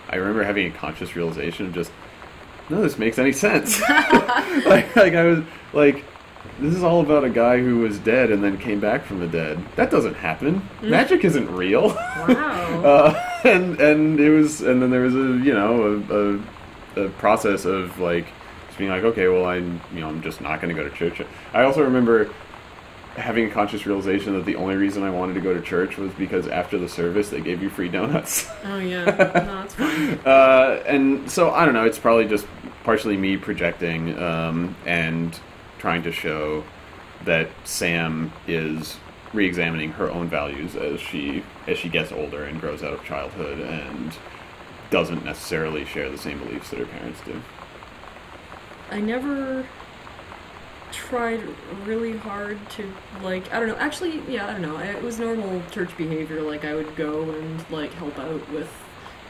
I remember having a conscious realization of just, none of this makes any sense. like I was like, this is all about a guy who was dead and then came back from the dead. That doesn't happen. Magic isn't real. Wow. And it was, and then there was a process of like just being like, okay, well, I'm just not going to go to church. I also remember having a conscious realization that the only reason I wanted to go to church was because after the service they gave you free donuts. Oh yeah, no, that's fine. And so I don't know, it's probably just partially me projecting and trying to show that Sam is re-examining her own values as she gets older and grows out of childhood and doesn't necessarily share the same beliefs that her parents do. I never tried really hard to, like, I don't know, actually, yeah, I don't know, it was normal church behavior. Like, I would go and, like, help out with,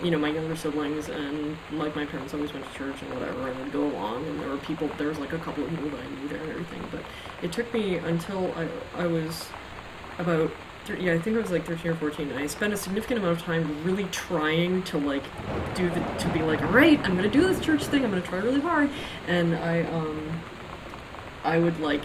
my younger siblings, and, like, my parents always went to church and whatever, and I'd go along, and there was, like, a couple of people that I knew there and everything, but it took me until I was about, I think I was, like, 13 or 14, and I spent a significant amount of time really trying to, like, to be like, alright, I'm gonna do this church thing, I'm gonna try really hard, and I would like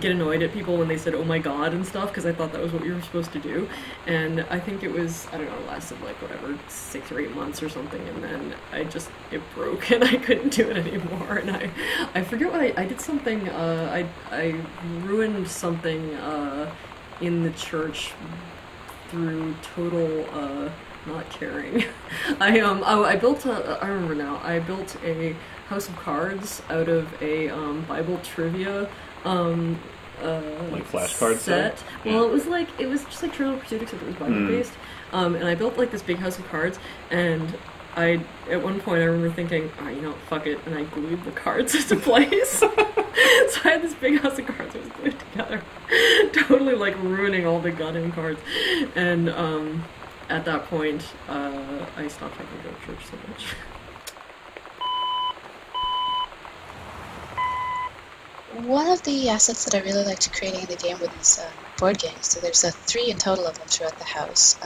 get annoyed at people when they said "oh my god" and stuff, because I thought that was what you were supposed to do. And I think it was, I don't know, it lasted like whatever 6 or 8 months or something, and then it broke and I couldn't do it anymore. And I forget what I did something. I ruined something in the church through total not caring. I built I remember now. I built a house of cards out of a Bible trivia like flashcard set. Yeah. Well, it was just like Trivial Pursuit, except it was Bible based. And I built like this big house of cards, and at one point I remember thinking, oh, you know, fuck it, and I glued the cards into place. So I had this big house of cards that was glued together, totally like ruining all the goddamn cards. And at that point, I stopped having to go to church so much. One of the assets that I really liked creating in the game were these board games. So there's 3 in total of them throughout the house.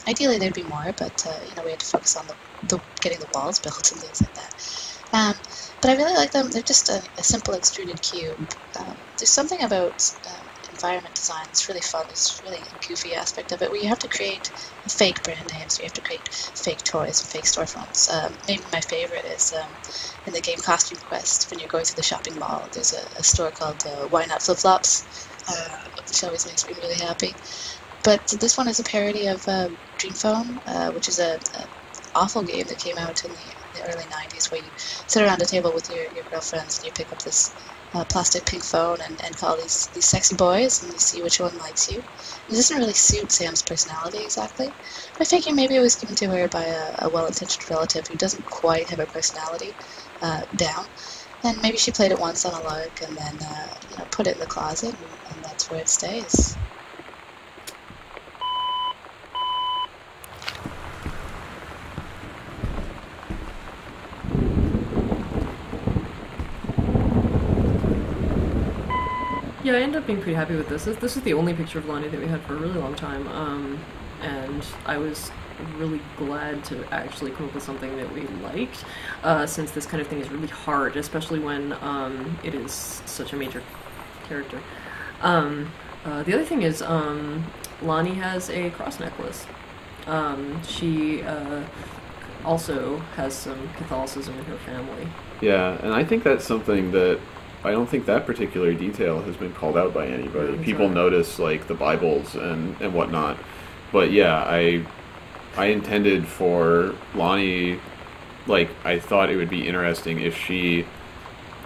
Ideally there'd be more, but you know, we had to focus on the getting the walls built and things like that. But I really like them. They're just a simple extruded cube. There's something about environment design that's really fun. It's really a goofy aspect of it, where you have to create fake brand names, you have to create fake toys and fake storefronts. Maybe my favorite is in the game Costume Quest, when you're going through the shopping mall, there's a store called Why Not Flip Flops, which always makes me really happy. But this one is a parody of Dream Phone, which is an awful game that came out in the early 90s, where you sit around a table with your girlfriends and you pick up this plastic pink phone and call these sexy boys, and you see which one likes you. It doesn't really suit Sam's personality exactly. I figure maybe it was given to her by a well-intentioned relative who doesn't quite have her personality down. And maybe she played it once on a lark and then you know, put it in the closet, and that's where it stays. Yeah, I ended up being pretty happy with this. This is the only picture of Lonnie that we had for a really long time, and I was really glad to actually come up with something that we liked, since this kind of thing is really hard, especially when it is such a major character. The other thing is Lonnie has a cross necklace. She also has some Catholicism in her family. Yeah, and I think that's something that I don't think that particular detail has been called out by anybody. People notice like the Bibles and whatnot, but yeah, I intended for Lonnie, like I thought it would be interesting if she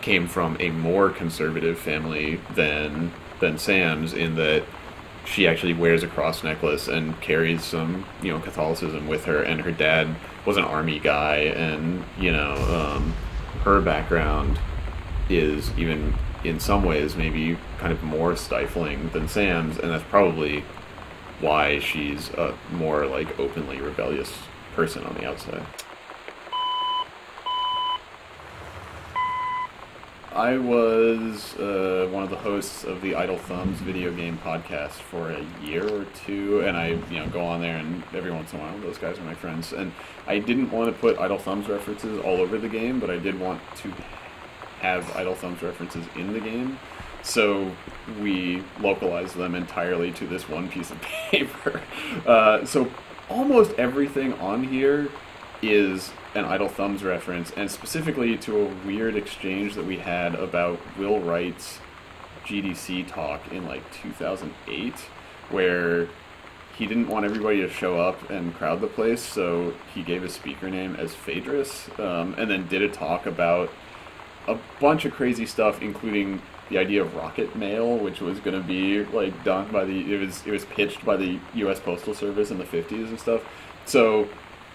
came from a more conservative family than Sam's, in that she actually wears a cross necklace and carries some, you know, Catholicism with her, and her dad was an army guy, and you know, her background is even in some ways maybe kind of more stifling than Sam's, and that's probably why she's a more like openly rebellious person on the outside. I was one of the hosts of the Idle Thumbs video game podcast for a year or two, and I, you know, go on there, and every once in a while those guys are my friends. And I didn't want to put Idle Thumbs references all over the game, but I did want to have Idle Thumbs references in the game, so we localized them entirely to this one piece of paper. So almost everything on here is an Idle Thumbs reference, and specifically to a weird exchange that we had about Will Wright's GDC talk in like 2008, where he didn't want everybody to show up and crowd the place, so he gave his speaker name as Phaedrus, and then did a talk about a bunch of crazy stuff, including the idea of rocket mail, which was going to be like done by it was pitched by the U.S. Postal Service in the 50s and stuff. So,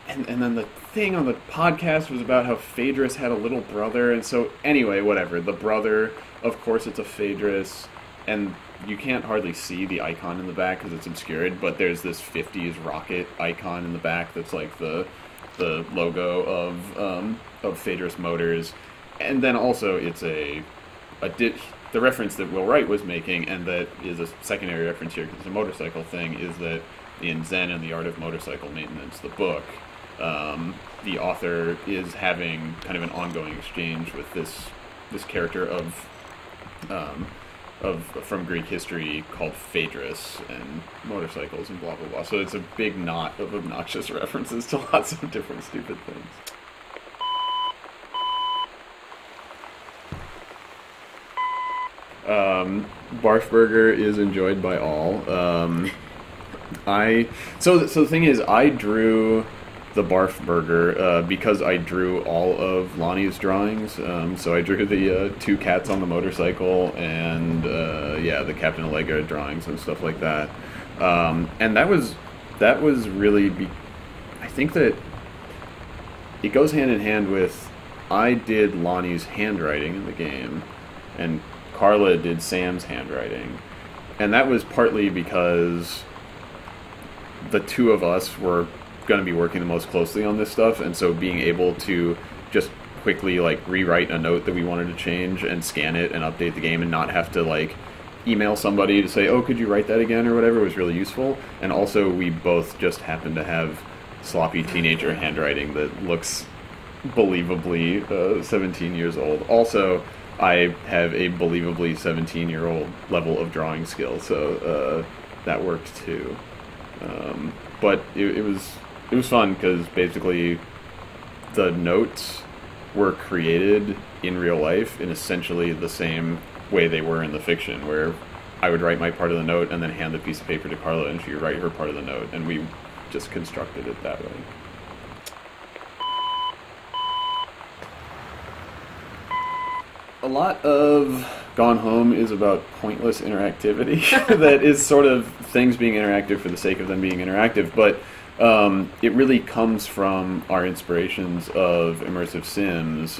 and then the thing on the podcast was about how Phaedrus had a little brother, and so anyway, whatever. The brother, of course, it's a Phaedrus, and you can't hardly see the icon in the back because it's obscured, but there's this 50s rocket icon in the back that's like the logo of Phaedrus Motors. And then also it's the reference that Will Wright was making, and that is a secondary reference here because it's a motorcycle thing, is that in Zen and the Art of Motorcycle Maintenance, the book, the author is having kind of an ongoing exchange with this character of from Greek history called Phaedrus and motorcycles and blah blah blah. So it's a big knot of obnoxious references to lots of different stupid things. Barf Burger is enjoyed by all. So the thing is, I drew the Barf Burger because I drew all of Lonnie's drawings. So I drew the two cats on the motorcycle and the Captain Allegra drawings and stuff like that. And that was really I think that it goes hand in hand with I did Lonnie's handwriting in the game, and Carla did Sam's handwriting, and that was partly because the two of us were going to be working the most closely on this stuff, and so being able to just quickly like rewrite a note that we wanted to change and scan it and update the game and not have to like email somebody to say, oh, could you write that again or whatever, was really useful. And also we both just happen to have sloppy teenager handwriting that looks believably 17 years old. Also, I have a believably 17-year-old level of drawing skill, so that worked too. But it was fun because basically the notes were created in real life in essentially the same way they were in the fiction, where I would write my part of the note and then hand the piece of paper to Carla and she would write her part of the note, and we just constructed it that way. A lot of Gone Home is about pointless interactivity that is sort of things being interactive for the sake of them being interactive, but it really comes from our inspirations of immersive sims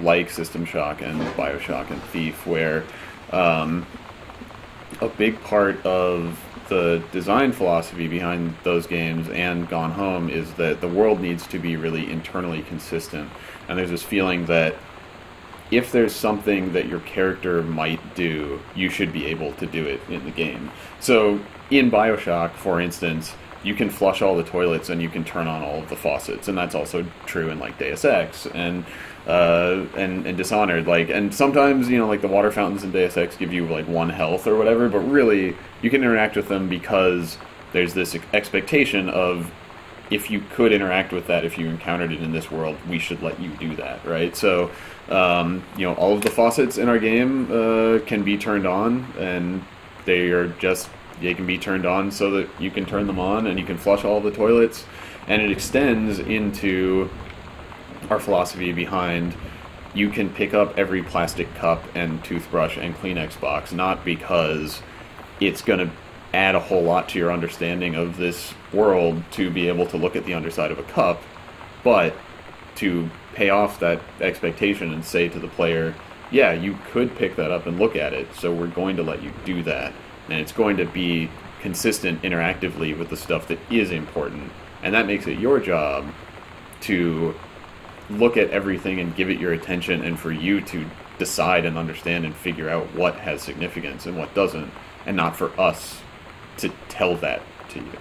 like System Shock and Bioshock and Thief, where a big part of the design philosophy behind those games and Gone Home is that the world needs to be really internally consistent, and there's this feeling that if there's something that your character might do, you should be able to do it in the game. So in Bioshock, for instance, you can flush all the toilets and you can turn on all of the faucets, and that's also true in like Deus Ex and Dishonored. Like, and sometimes, you know, like the water fountains in Deus Ex give you like 1 health or whatever, but really you can interact with them because there's this expectation of, if you could interact with that, if you encountered it in this world, we should let you do that, right? So, you know, all of the faucets in our game can be turned on, and they can be turned on so that you can turn them on and you can flush all of the toilets, and it extends into our philosophy behind you can pick up every plastic cup and toothbrush and Kleenex box, not because it's going to add a whole lot to your understanding of this world to be able to look at the underside of a cup, but to pay off that expectation and say to the player, yeah, you could pick that up and look at it, so we're going to let you do that, and it's going to be consistent interactively with the stuff that is important, and that makes it your job to look at everything and give it your attention, and for you to decide and understand and figure out what has significance and what doesn't, and not for us to tell that to you.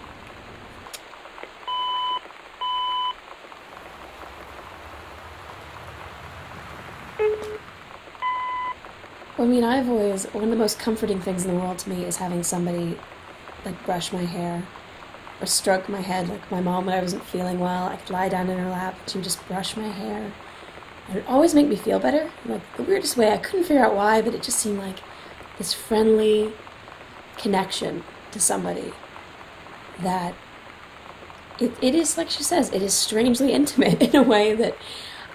I mean, one of the most comforting things in the world to me is having somebody, like, brush my hair or stroke my head. Like, my mom, when I wasn't feeling well, I could lie down in her lap and she would just brush my hair. And it would always make me feel better. Like, the weirdest way, I couldn't figure out why, but it just seemed like this friendly connection to somebody that it is, like she says, it is strangely intimate in a way that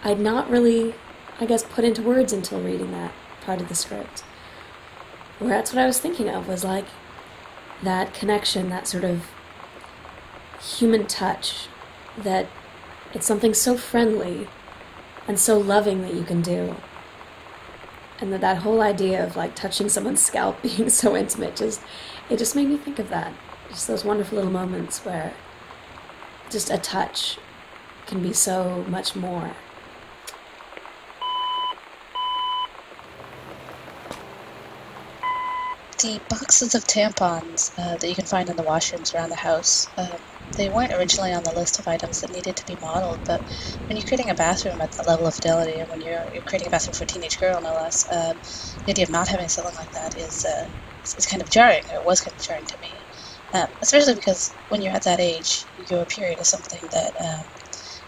I'd not really, I guess, put into words until reading that part of the script. Where that's what I was thinking of, was like that connection, that sort of human touch, that it's something so friendly and so loving that you can do. And that whole idea of like touching someone's scalp being so intimate, it just made me think of that. Just those wonderful little moments where just a touch can be so much more. the boxes of tampons that you can find in the washrooms around the house, they weren't originally on the list of items that needed to be modeled, but when you're creating a bathroom at that level of fidelity, and when you're creating a bathroom for a teenage girl, no less, the idea of not having something like that is kind of jarring, or it was kind of jarring to me. Especially because when you're at that age, your period is something that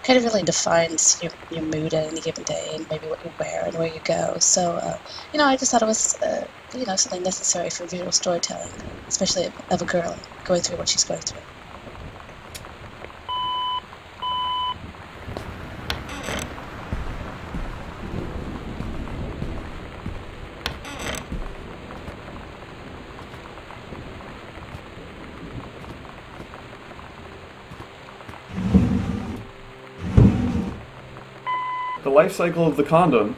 kind of really defines your mood at any given day, and maybe what you wear and where you go. So, I just thought it was, something necessary for visual storytelling, especially of a girl going through what she's going through. The life cycle of the condom.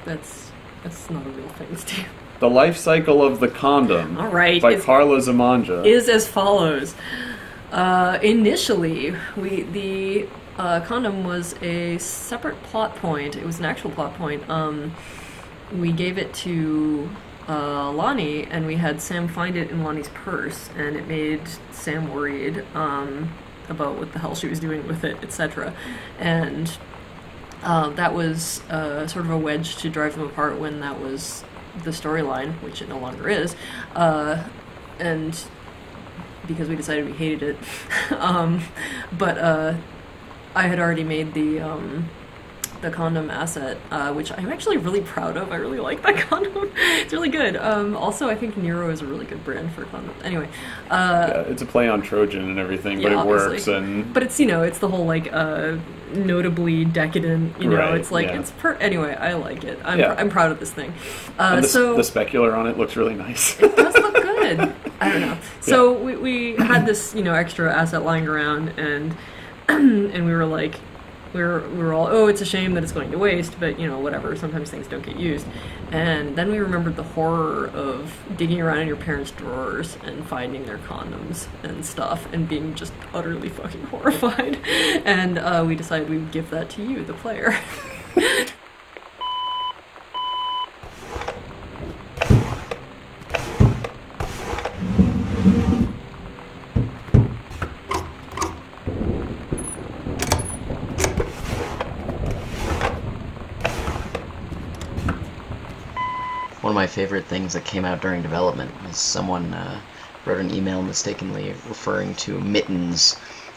That's not a real thing, Steve. The life cycle of the condom. All right. By Carla Zamanja. Is as follows. Initially, the condom was a separate plot point. It was an actual plot point. We gave it to Lonnie, and we had Sam find it in Lonnie's purse, and it made Sam worried about what the hell she was doing with it, etc. And that was sort of a wedge to drive them apart when that was the storyline, which it no longer is, and because we decided we hated it. But I had already made the condom asset, which I'm actually really proud of. I really like that condom. It's really good. Also, I think Nero is a really good brand for condoms. Anyway. Yeah, it's a play on Trojan and everything, but it works. But it's, it's the whole, notably decadent, right, it's like, yeah. Anyway, I like it. I'm proud of this thing. And so the specular on it looks really nice. It does look good. I don't know. So we had this, extra asset lying around, and we were like, we were all, oh, it's a shame that it's going to waste, but, whatever, sometimes things don't get used. And then we remembered the horror of digging around in your parents' drawers and finding their condoms and stuff and being just utterly fucking horrified. And we decided we would give that to you, the player. One of my favorite things that came out during development was someone wrote an email mistakenly referring to Mittens,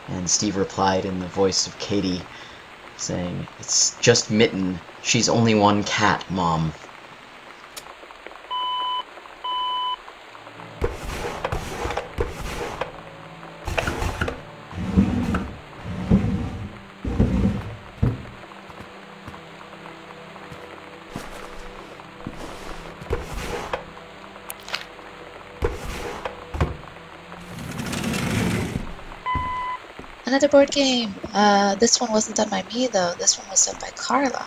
and Steve replied in the voice of Katie, saying, "It's just Mitten. She's only one cat, Mom." Another board game. This one wasn't done by me, though. This one was done by Carla.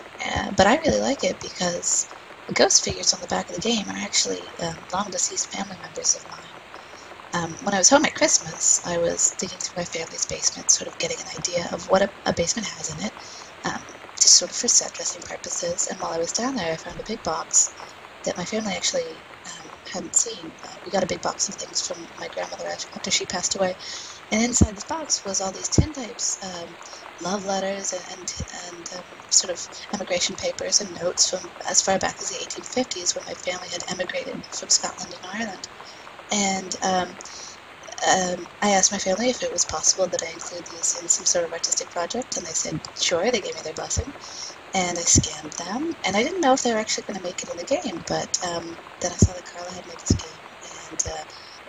But I really like it because the ghost figures on the back of the game are actually long-deceased family members of mine. When I was home at Christmas, I was digging through my family's basement, sort of getting an idea of what a basement has in it, just sort of for set dressing purposes. And while I was down there, I found a big box that my family actually hadn't seen. We got a big box of things from my grandmother after she passed away. And inside this box was all these tintypes, love letters and sort of emigration papers and notes from as far back as the 1850s when my family had emigrated from Scotland and Ireland. And I asked my family if it was possible that I include these in some sort of artistic project, and they said sure. They gave me their blessing. And I scanned them, and I didn't know if they were actually going to make it in the game, but then I saw that Carla had made this game, and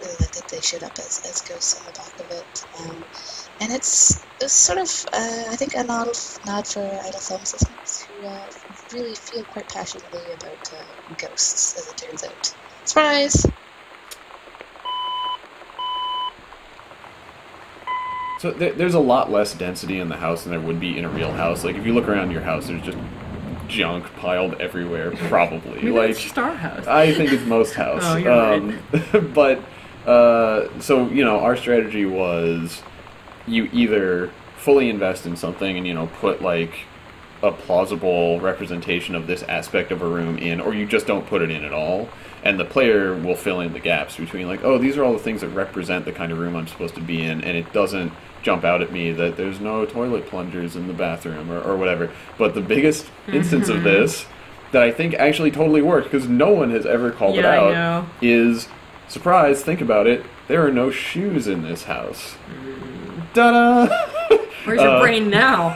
really like that they showed up as ghosts on the back of it. And it's sort of, I think, a nod for idle film systems who really feel quite passionately about ghosts, as it turns out. Surprise! So there's a lot less density in the house than there would be in a real house. Like, if you look around your house, there's just junk piled everywhere, probably. Maybe like, it's just our house. I think it's most house. Oh, you're right. But, so, our strategy was you either fully invest in something and, put, like, a plausible representation of this aspect of a room in, or you just don't put it in at all, and the player will fill in the gaps between, like, oh, these are all the things that represent the kind of room I'm supposed to be in, and it doesn't jump out at me that there's no toilet plungers in the bathroom or whatever. But the biggest instance of this that I think actually totally worked, because no one has ever called it out, is, surprise, think about it, there are no shoes in this house. Ta-da! Where's your brain now?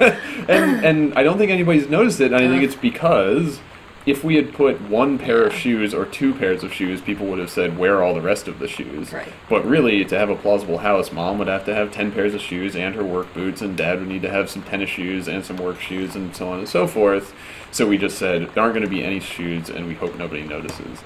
and I don't think anybody's noticed it, and I think it's because if we had put one pair of shoes or two pairs of shoes, people would have said, where are all the rest of the shoes? Right. But really, to have a plausible house, Mom would have to have 10 pairs of shoes and her work boots, and Dad would need to have some tennis shoes and some work shoes, and so on and so forth. So we just said, there aren't going to be any shoes, and we hope nobody notices.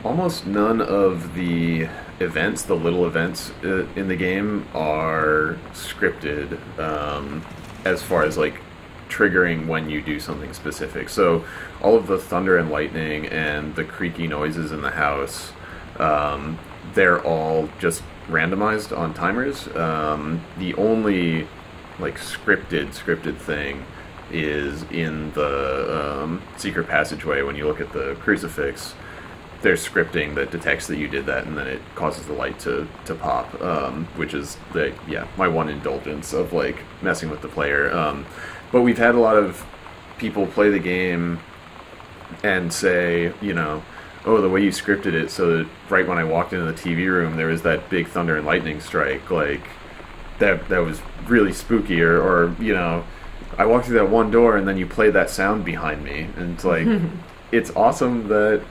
Almost none of the events, the little events in the game, are scripted as far as like triggering when you do something specific. So all of the thunder and lightning and the creaky noises in the house, they're all just randomized on timers. The only like scripted thing is in the secret passageway. When you look at the crucifix, there's scripting that detects that you did that, and then it causes the light to pop, which is my one indulgence of like messing with the player. But we've had a lot of people play the game and say, you know, oh, the way you scripted it so that right when I walked into the TV room there was that big thunder and lightning strike, like that was really spooky, or you know, I walked through that one door and then you played that sound behind me, and it's like it's awesome that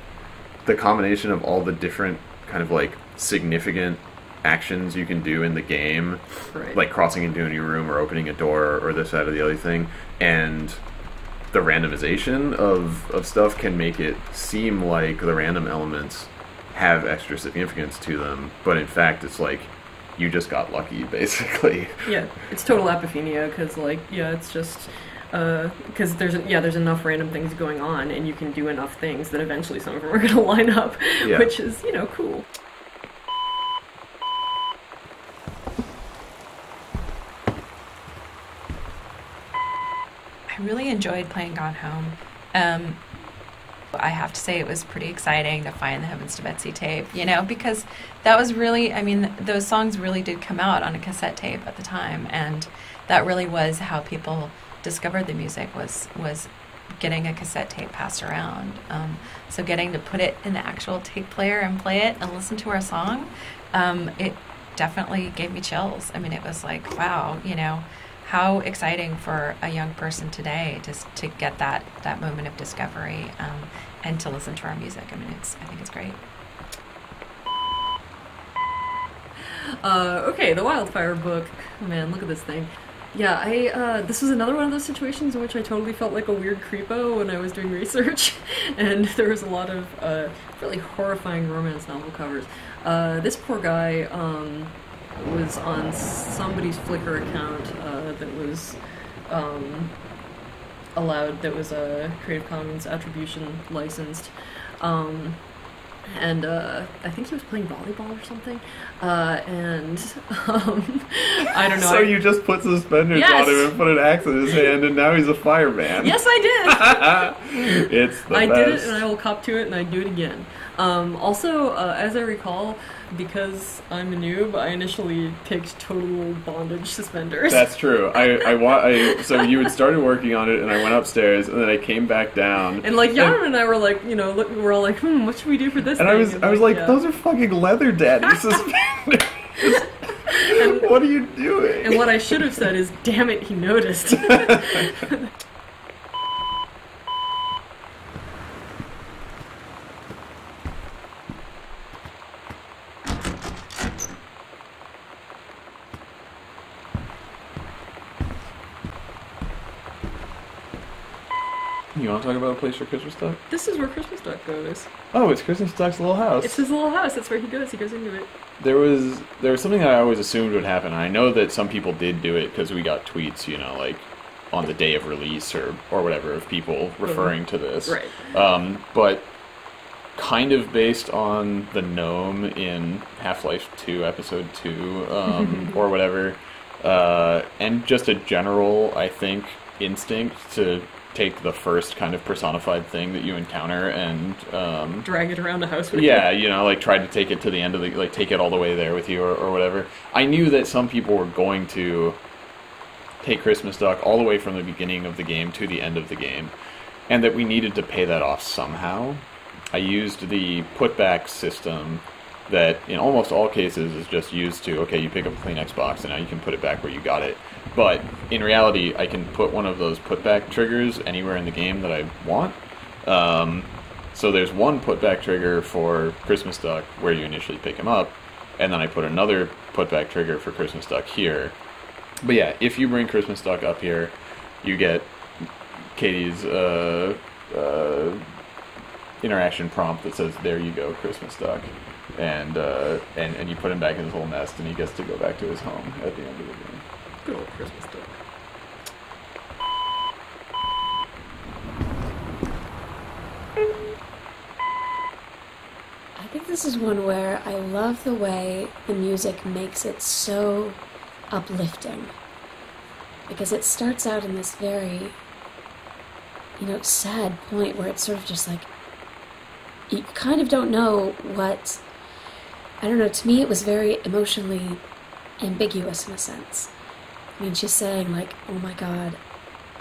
the combination of all the different kind of like significant actions you can do in the game, like crossing into a new room or opening a door or this, that, or the other thing, and the randomization of stuff can make it seem like the random elements have extra significance to them, but in fact it's like you just got lucky, basically. Yeah, it's total apophenia, because like, it's just because there's enough random things going on, and you can do enough things that eventually some of them are going to line up, which is, you know, cool. I really enjoyed playing Gone Home. I have to say it was pretty exciting to find the Heavens to Betsy tape, you know, because that was really, I mean, those songs really did come out on a cassette tape at the time, and that really was how people discovered the music, was getting a cassette tape passed around. So getting to put it in the actual tape player and play it and listen to our song, it definitely gave me chills. I mean, it was like, wow, you know, how exciting for a young person today to get that moment of discovery, and to listen to our music. I mean, I think it's great. Okay, the Wildfire book. Oh, man, look at this thing. Yeah, this was another one of those situations in which I totally felt like a weird creepo when I was doing research, and there was a lot of really horrifying romance novel covers. This poor guy was on somebody's Flickr account that was allowed, that was a Creative Commons attribution licensed. And I think he was playing volleyball or something, and I don't know. So you just put suspenders on him and put an axe in his hand, and now he's a fireman. Yes, I did. It's the best. I did it, and I will cop to it, and I do it again. Also, as I recall, because I'm a noob, I initially picked total bondage suspenders. That's true. So you had started working on it, and I went upstairs, and then I came back down. And like Yaron and I were like, you know, we're all like, what should we do for this? And thing? I was like, those are fucking leather daddy suspenders. And what are you doing? And what I should have said is, damn it, he noticed. You want to talk about a place for Christmas Duck? This is where Christmas Duck goes. Oh, it's Christmas Duck's little house. It's his little house. That's where he goes. He goes into it. There was something that I always assumed would happen. I know that some people did do it because we got tweets, you know, like on the day of release or whatever, of people referring to this. Right. But kind of based on the gnome in Half-Life 2, Episode 2, or whatever, and just a general, I think, instinct to take the first kind of personified thing that you encounter and drag it around the house with you. Yeah, you know, like try to take it to the end of the, like take it all the way there with you or whatever. I knew that some people were going to take Christmas Duck all the way from the beginning of the game to the end of the game, and that we needed to pay that off somehow. I used the putback system that in almost all cases is just used to, okay, you pick up a Kleenex box and now you can put it back where you got it. But in reality, I can put one of those putback triggers anywhere in the game that I want. So there's one putback trigger for Christmas Duck where you initially pick him up, and then I put another putback trigger for Christmas Duck here. But yeah, if you bring Christmas Duck up here, you get Katie's interaction prompt that says, "There you go, Christmas Duck," and you put him back in his little nest, and he gets to go back to his home at the end of the game. Good old Christmas Duck. I think this is one where I love the way the music makes it so uplifting. Because it starts out in this very, sad point where it's sort of just like, you kind of don't know what, I don't know, to me it was very emotionally ambiguous in a sense. I mean, she's saying like, oh my god,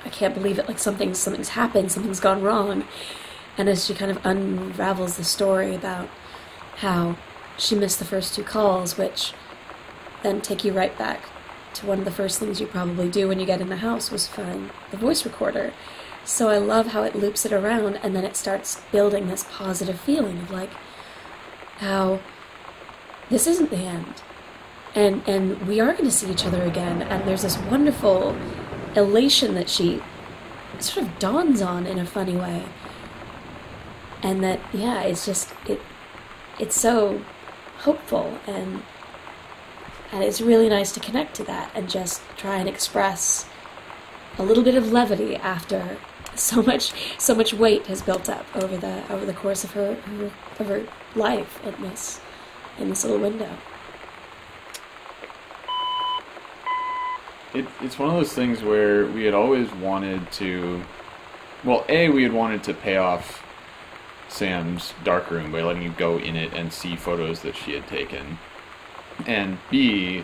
I can't believe it, like something's happened, something's gone wrong. And as she kind of unravels the story about how she missed the first two calls, which then take you right back to one of the first things you probably do when you get in the house was find the voice recorder. So I love how it loops it around, and then it starts building this positive feeling of like how this isn't the end. And we are going to see each other again, and there's this wonderful elation that she sort of dawns on in a funny way. And that, yeah, it's just, it's so hopeful, and it's really nice to connect to that and just try and express a little bit of levity after so much weight has built up over the course of her life in this little window. It's one of those things where we had always wanted to, well, we had wanted to pay off Sam's darkroom by letting you go in it and see photos that she had taken, and B,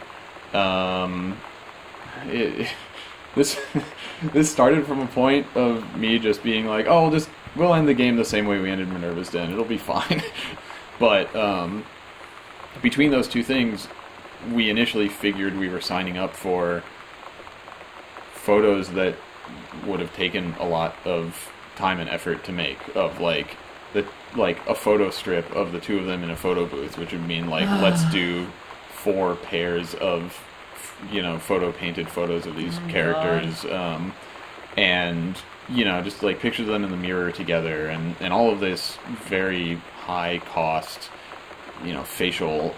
this started from a point of me just being like, oh, we'll end the game the same way we ended Minerva's Den, it'll be fine. But between those two things, we initially figured we were signing up for photos that would have taken a lot of time and effort to make, of like a photo strip of the two of them in a photo booth, which would mean like let's do 4 pairs of photo painted photos of these characters, and just like pictures of them in the mirror together, and all of this very high cost facial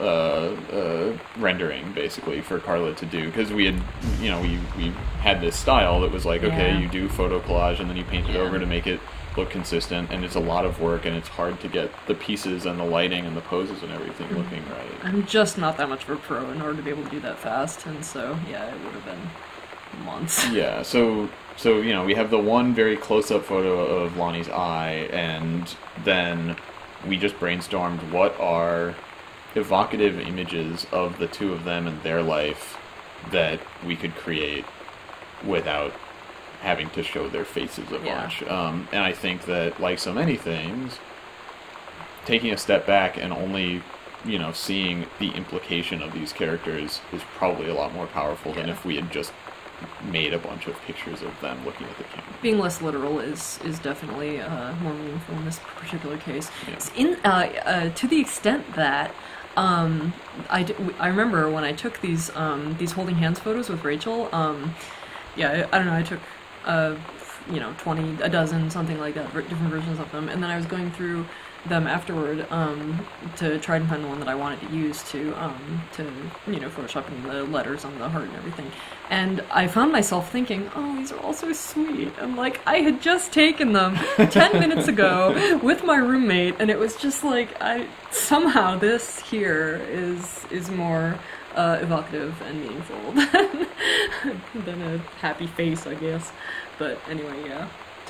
rendering basically for Carla to do, because we had we had this style that was like, okay, you do photo collage and then you paint it over to make it look consistent, and it's a lot of work, and it's hard to get the pieces and the lighting and the poses and everything looking right. I'm just not that much of a pro in order to be able to do that fast, and so yeah, it would have been months. Yeah, so we have the one very close-up photo of Lonnie's eye, and then we just brainstormed what are evocative images of the two of them and their life that we could create without having to show their faces a bunch. And I think that, like so many things, taking a step back and only, seeing the implication of these characters is probably a lot more powerful than if we had just made a bunch of pictures of them looking at the camera. Being less literal is definitely more meaningful in this particular case. Yeah. To the extent that I remember when I took these holding hands photos with Rachel. I don't know. I took a dozen, something like that, different versions of them, and then I was going through them afterward to try and find the one that I wanted to use to Photoshop in the letters on the heart and everything. And I found myself thinking, oh, these are all so sweet. And like, I had just taken them 10 minutes ago with my roommate, and it was just like, somehow this here is more evocative and meaningful than a happy face, I guess. But anyway, yeah.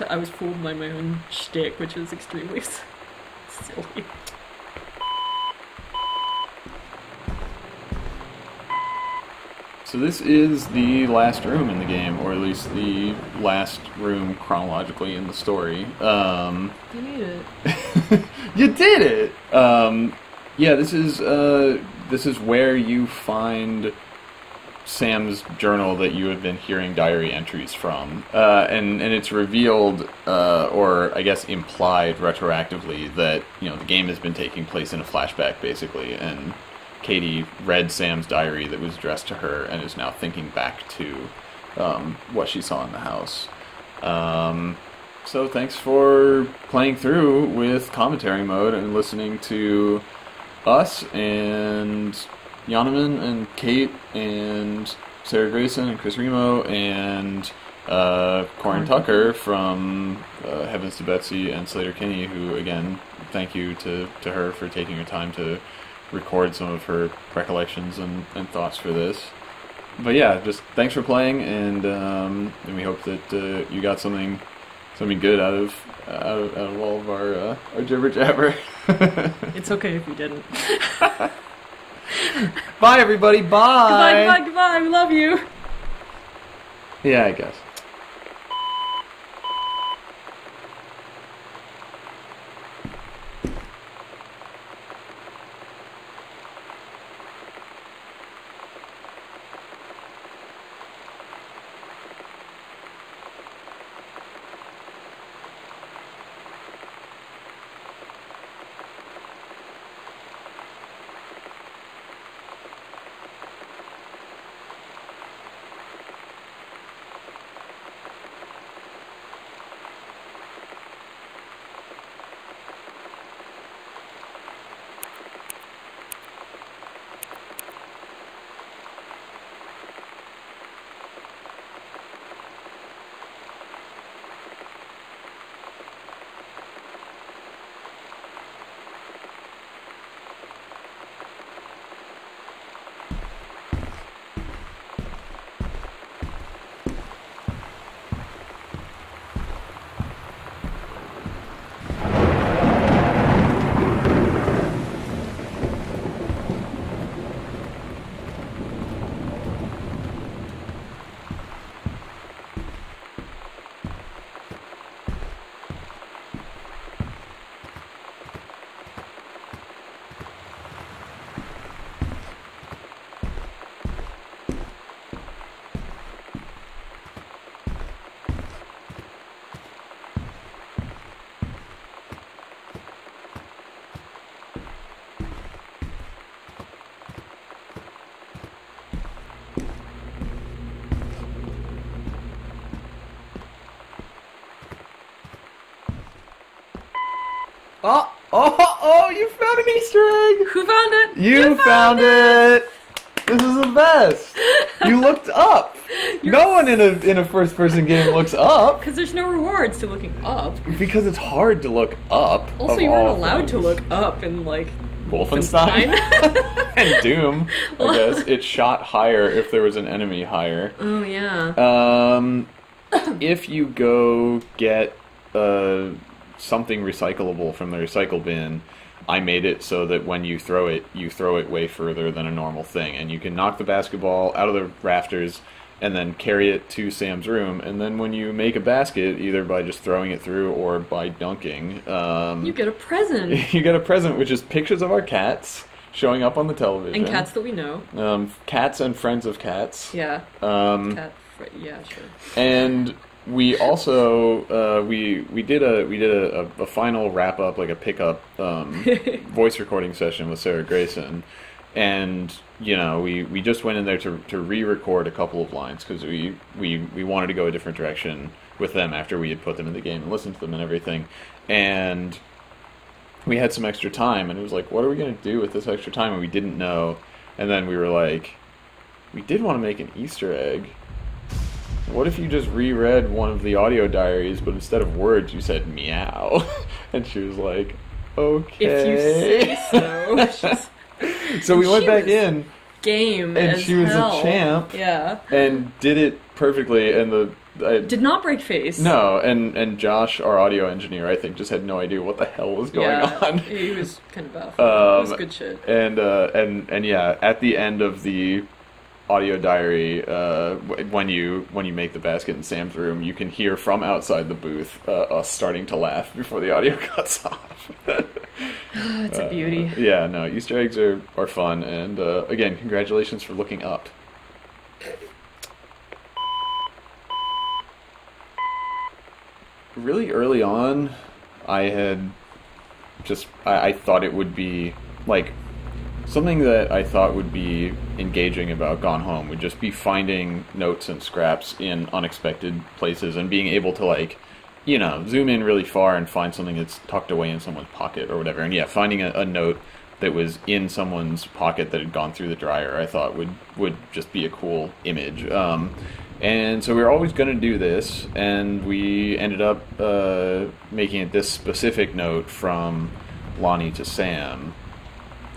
I was fooled by my own shtick, which is extremely silly. So this is the last room in the game, or at least the last room chronologically in the story. You made it. You did it! Yeah, this is where you find Sam's journal that you had been hearing diary entries from. And it's revealed, or I guess implied retroactively, that, the game has been taking place in a flashback, basically, and Katie read Sam's diary that was addressed to her and is now thinking back to what she saw in the house. So thanks for playing through with commentary mode and listening to us and Yonaman and Kate and Sarah Grayson and Chris Remo and Corin Tucker from Heavens to Betsy and Slater Kinney, who, again, thank you to her for taking her time to record some of her recollections and thoughts for this. But yeah, just thanks for playing, and we hope that you got something good out of all of our jibber jabber. It's okay if you didn't. Bye, everybody. Bye. Goodbye. We love you. Yeah, I guess. Oh, you found an Easter egg! Who found it? You found it! This is the best! You looked up! No one in a first-person game looks up! Because there's no rewards to looking up. Because it's hard to look up. Also, you weren't allowed to look up in, like, Wolfenstein? And Doom, I guess. It shot higher if there was an enemy higher. Oh, yeah. If you go get something recyclable from the recycle bin, I made it so that when you throw it way further than a normal thing, and you can knock the basketball out of the rafters and then carry it to Sam's room, and then when you make a basket, either by just throwing it through or by dunking, you get a present. You get a present, which is pictures of our cats showing up on the television. And cats that we know. Cats and friends of cats. Yeah. Yeah, sure. And we also we did a final wrap up, like a pickup voice recording session with Sarah Grayson, and we just went in there to re-record a couple of lines because we wanted to go a different direction with them after we had put them in the game and listened to them and everything. And we had some extra time, and it was like, what are we going to do with this extra time? And we didn't know. And then we were like, we did want to make an Easter egg. What if you just reread one of the audio diaries, but instead of words, you said meow? And she was like, okay. If you say so. So we went back in. Game and as she was hell. a champ. Yeah. And did it perfectly, and did not break face. No, and Josh, our audio engineer, I think, just had no idea what the hell was going on. He was kind of buff. It was good shit. And yeah, at the end of the audio diary, when you make the basket in Sam's room, you can hear from outside the booth us starting to laugh before the audio cuts off. It's a beauty. Yeah, no, Easter eggs are fun, and again, congratulations for looking up. Really early on, I thought it would be, like, something that I thought would be engaging about Gone Home would just be finding notes and scraps in unexpected places and being able to, like, you know, zoom in really far and find something that's tucked away in someone's pocket or whatever. And yeah, finding a note that was in someone's pocket that had gone through the dryer, I thought would just be a cool image. And so we were always going to do this, and we ended up making it this specific note from Lonnie to Sam,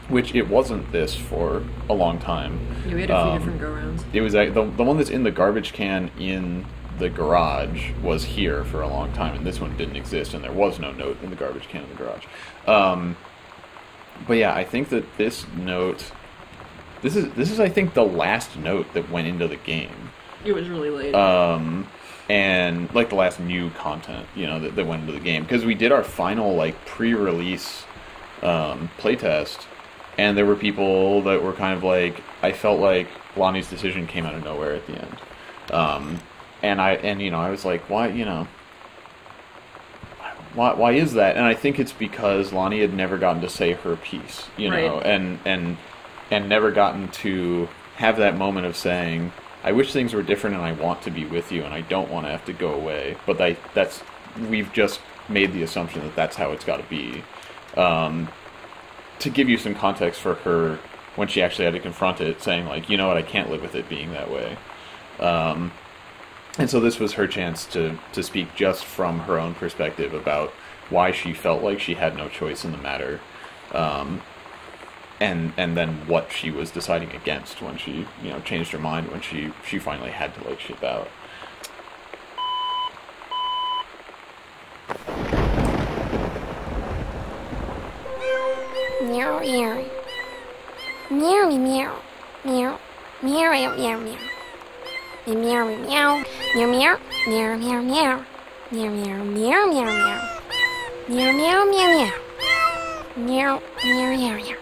which it wasn't this for a long time. Yeah, we had a few different go-rounds. It was the one that's in the garbage can in the garage was here for a long time, and this one didn't exist, and there was no note in the garbage can in the garage. But yeah, I think that this note, this is I think the last note that went into the game. It was really late. And like the last new content, you know, that went into the game, because we did our final like pre-release playtest, and there were people that were kind of like, I felt like Lonnie's decision came out of nowhere at the end. And you know, I was like, why, you know, why is that? And I think it's because Lonnie had never gotten to say her piece, you know, and never gotten to have that moment of saying, I wish things were different and I want to be with you and I don't want to have to go away. But we've just made the assumption that that's how it's got to be. To give you some context for her, when she actually had to confront it, saying like, you know what, I can't live with it being that way. And so this was her chance to speak just from her own perspective about why she felt like she had no choice in the matter, and then what she was deciding against when she, you know, changed her mind when she finally had to like ship out. Meow meow. Meow meow. Meow. Meow meow meow meow. Meow meow meow. Meow meow. Meow meow meow. Meow meow meow meow meow. Meow meow meow meow. Meow meow meow meow.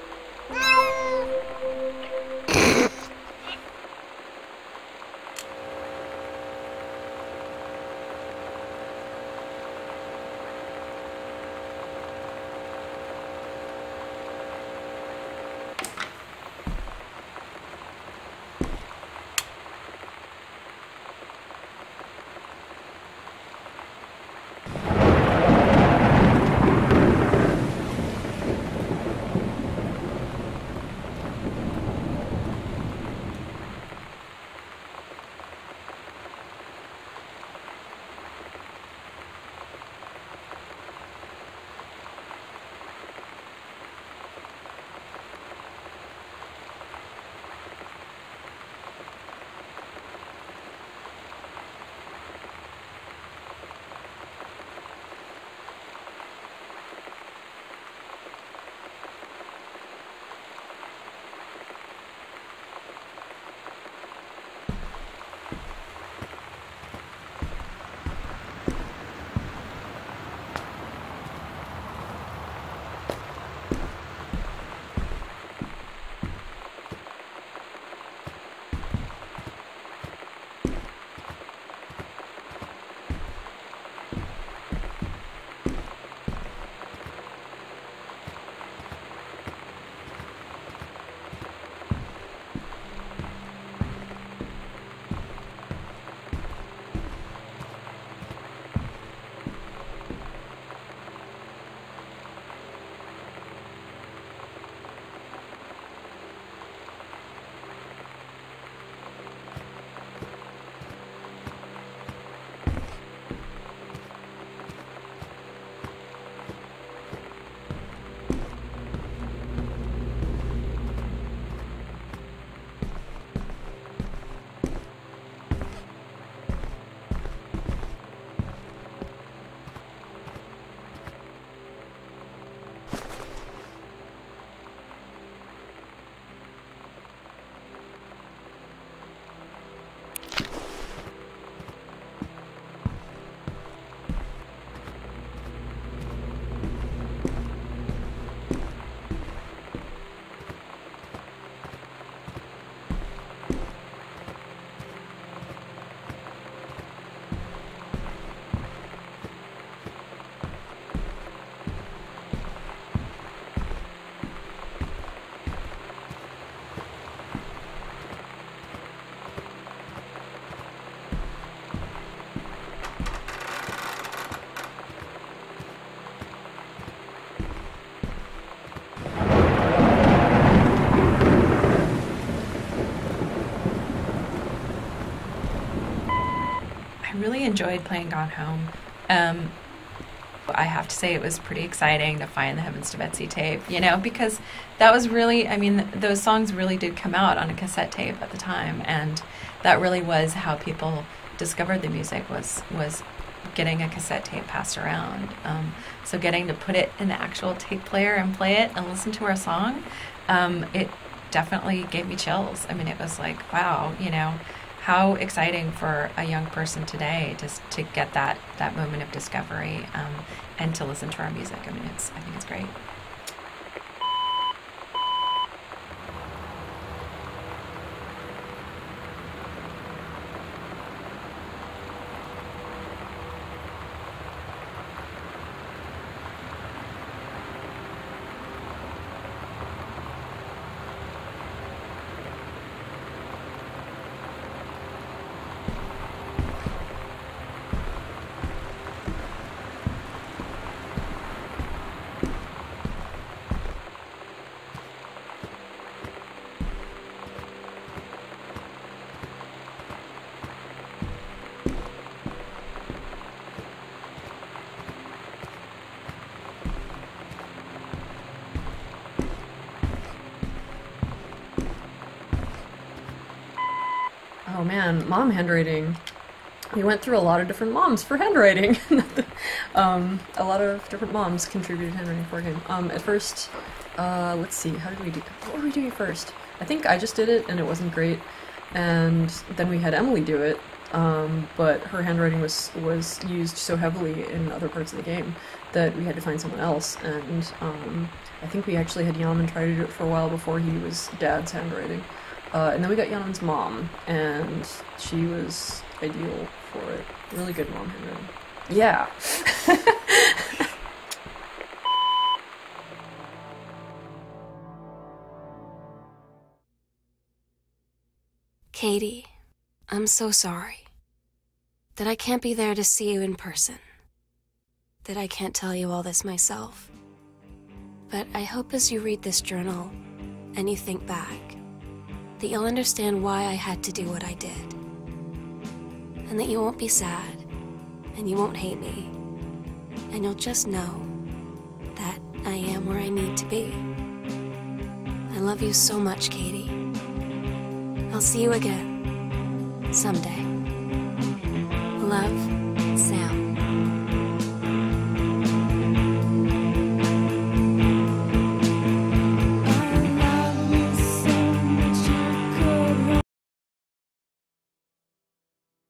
really enjoyed playing Gone Home. I have to say it was pretty exciting to find the Heavens to Betsy tape, you know, because that was really, I mean, those songs really did come out on a cassette tape at the time, and that really was how people discovered the music, was getting a cassette tape passed around. So getting to put it in the actual tape player and play it and listen to our song, it definitely gave me chills. I mean, it was like, wow, you know, how exciting for a young person today just to get that moment of discovery, and to listen to our music. I mean, I think it's great. Oh man, mom handwriting. We went through a lot of different moms for handwriting. A lot of different moms contributed handwriting for a game. At first, let's see, how did we do? What were we doing first? I think I just did it and it wasn't great. And then we had Emily do it, but her handwriting was used so heavily in other parts of the game that we had to find someone else. And I think we actually had Yaman try to do it for a while before he was Dad's handwriting. And then we got Yaman's mom, and she was ideal for it. Really good mom handwriting. Yeah. Katie, I'm so sorry that I can't be there to see you in person, that I can't tell you all this myself. But I hope as you read this journal and you think back, that you'll understand why I had to do what I did. And that you won't be sad, and you won't hate me, and you'll just know that I am where I need to be. I love you so much, Katie. I'll see you again, someday. Love,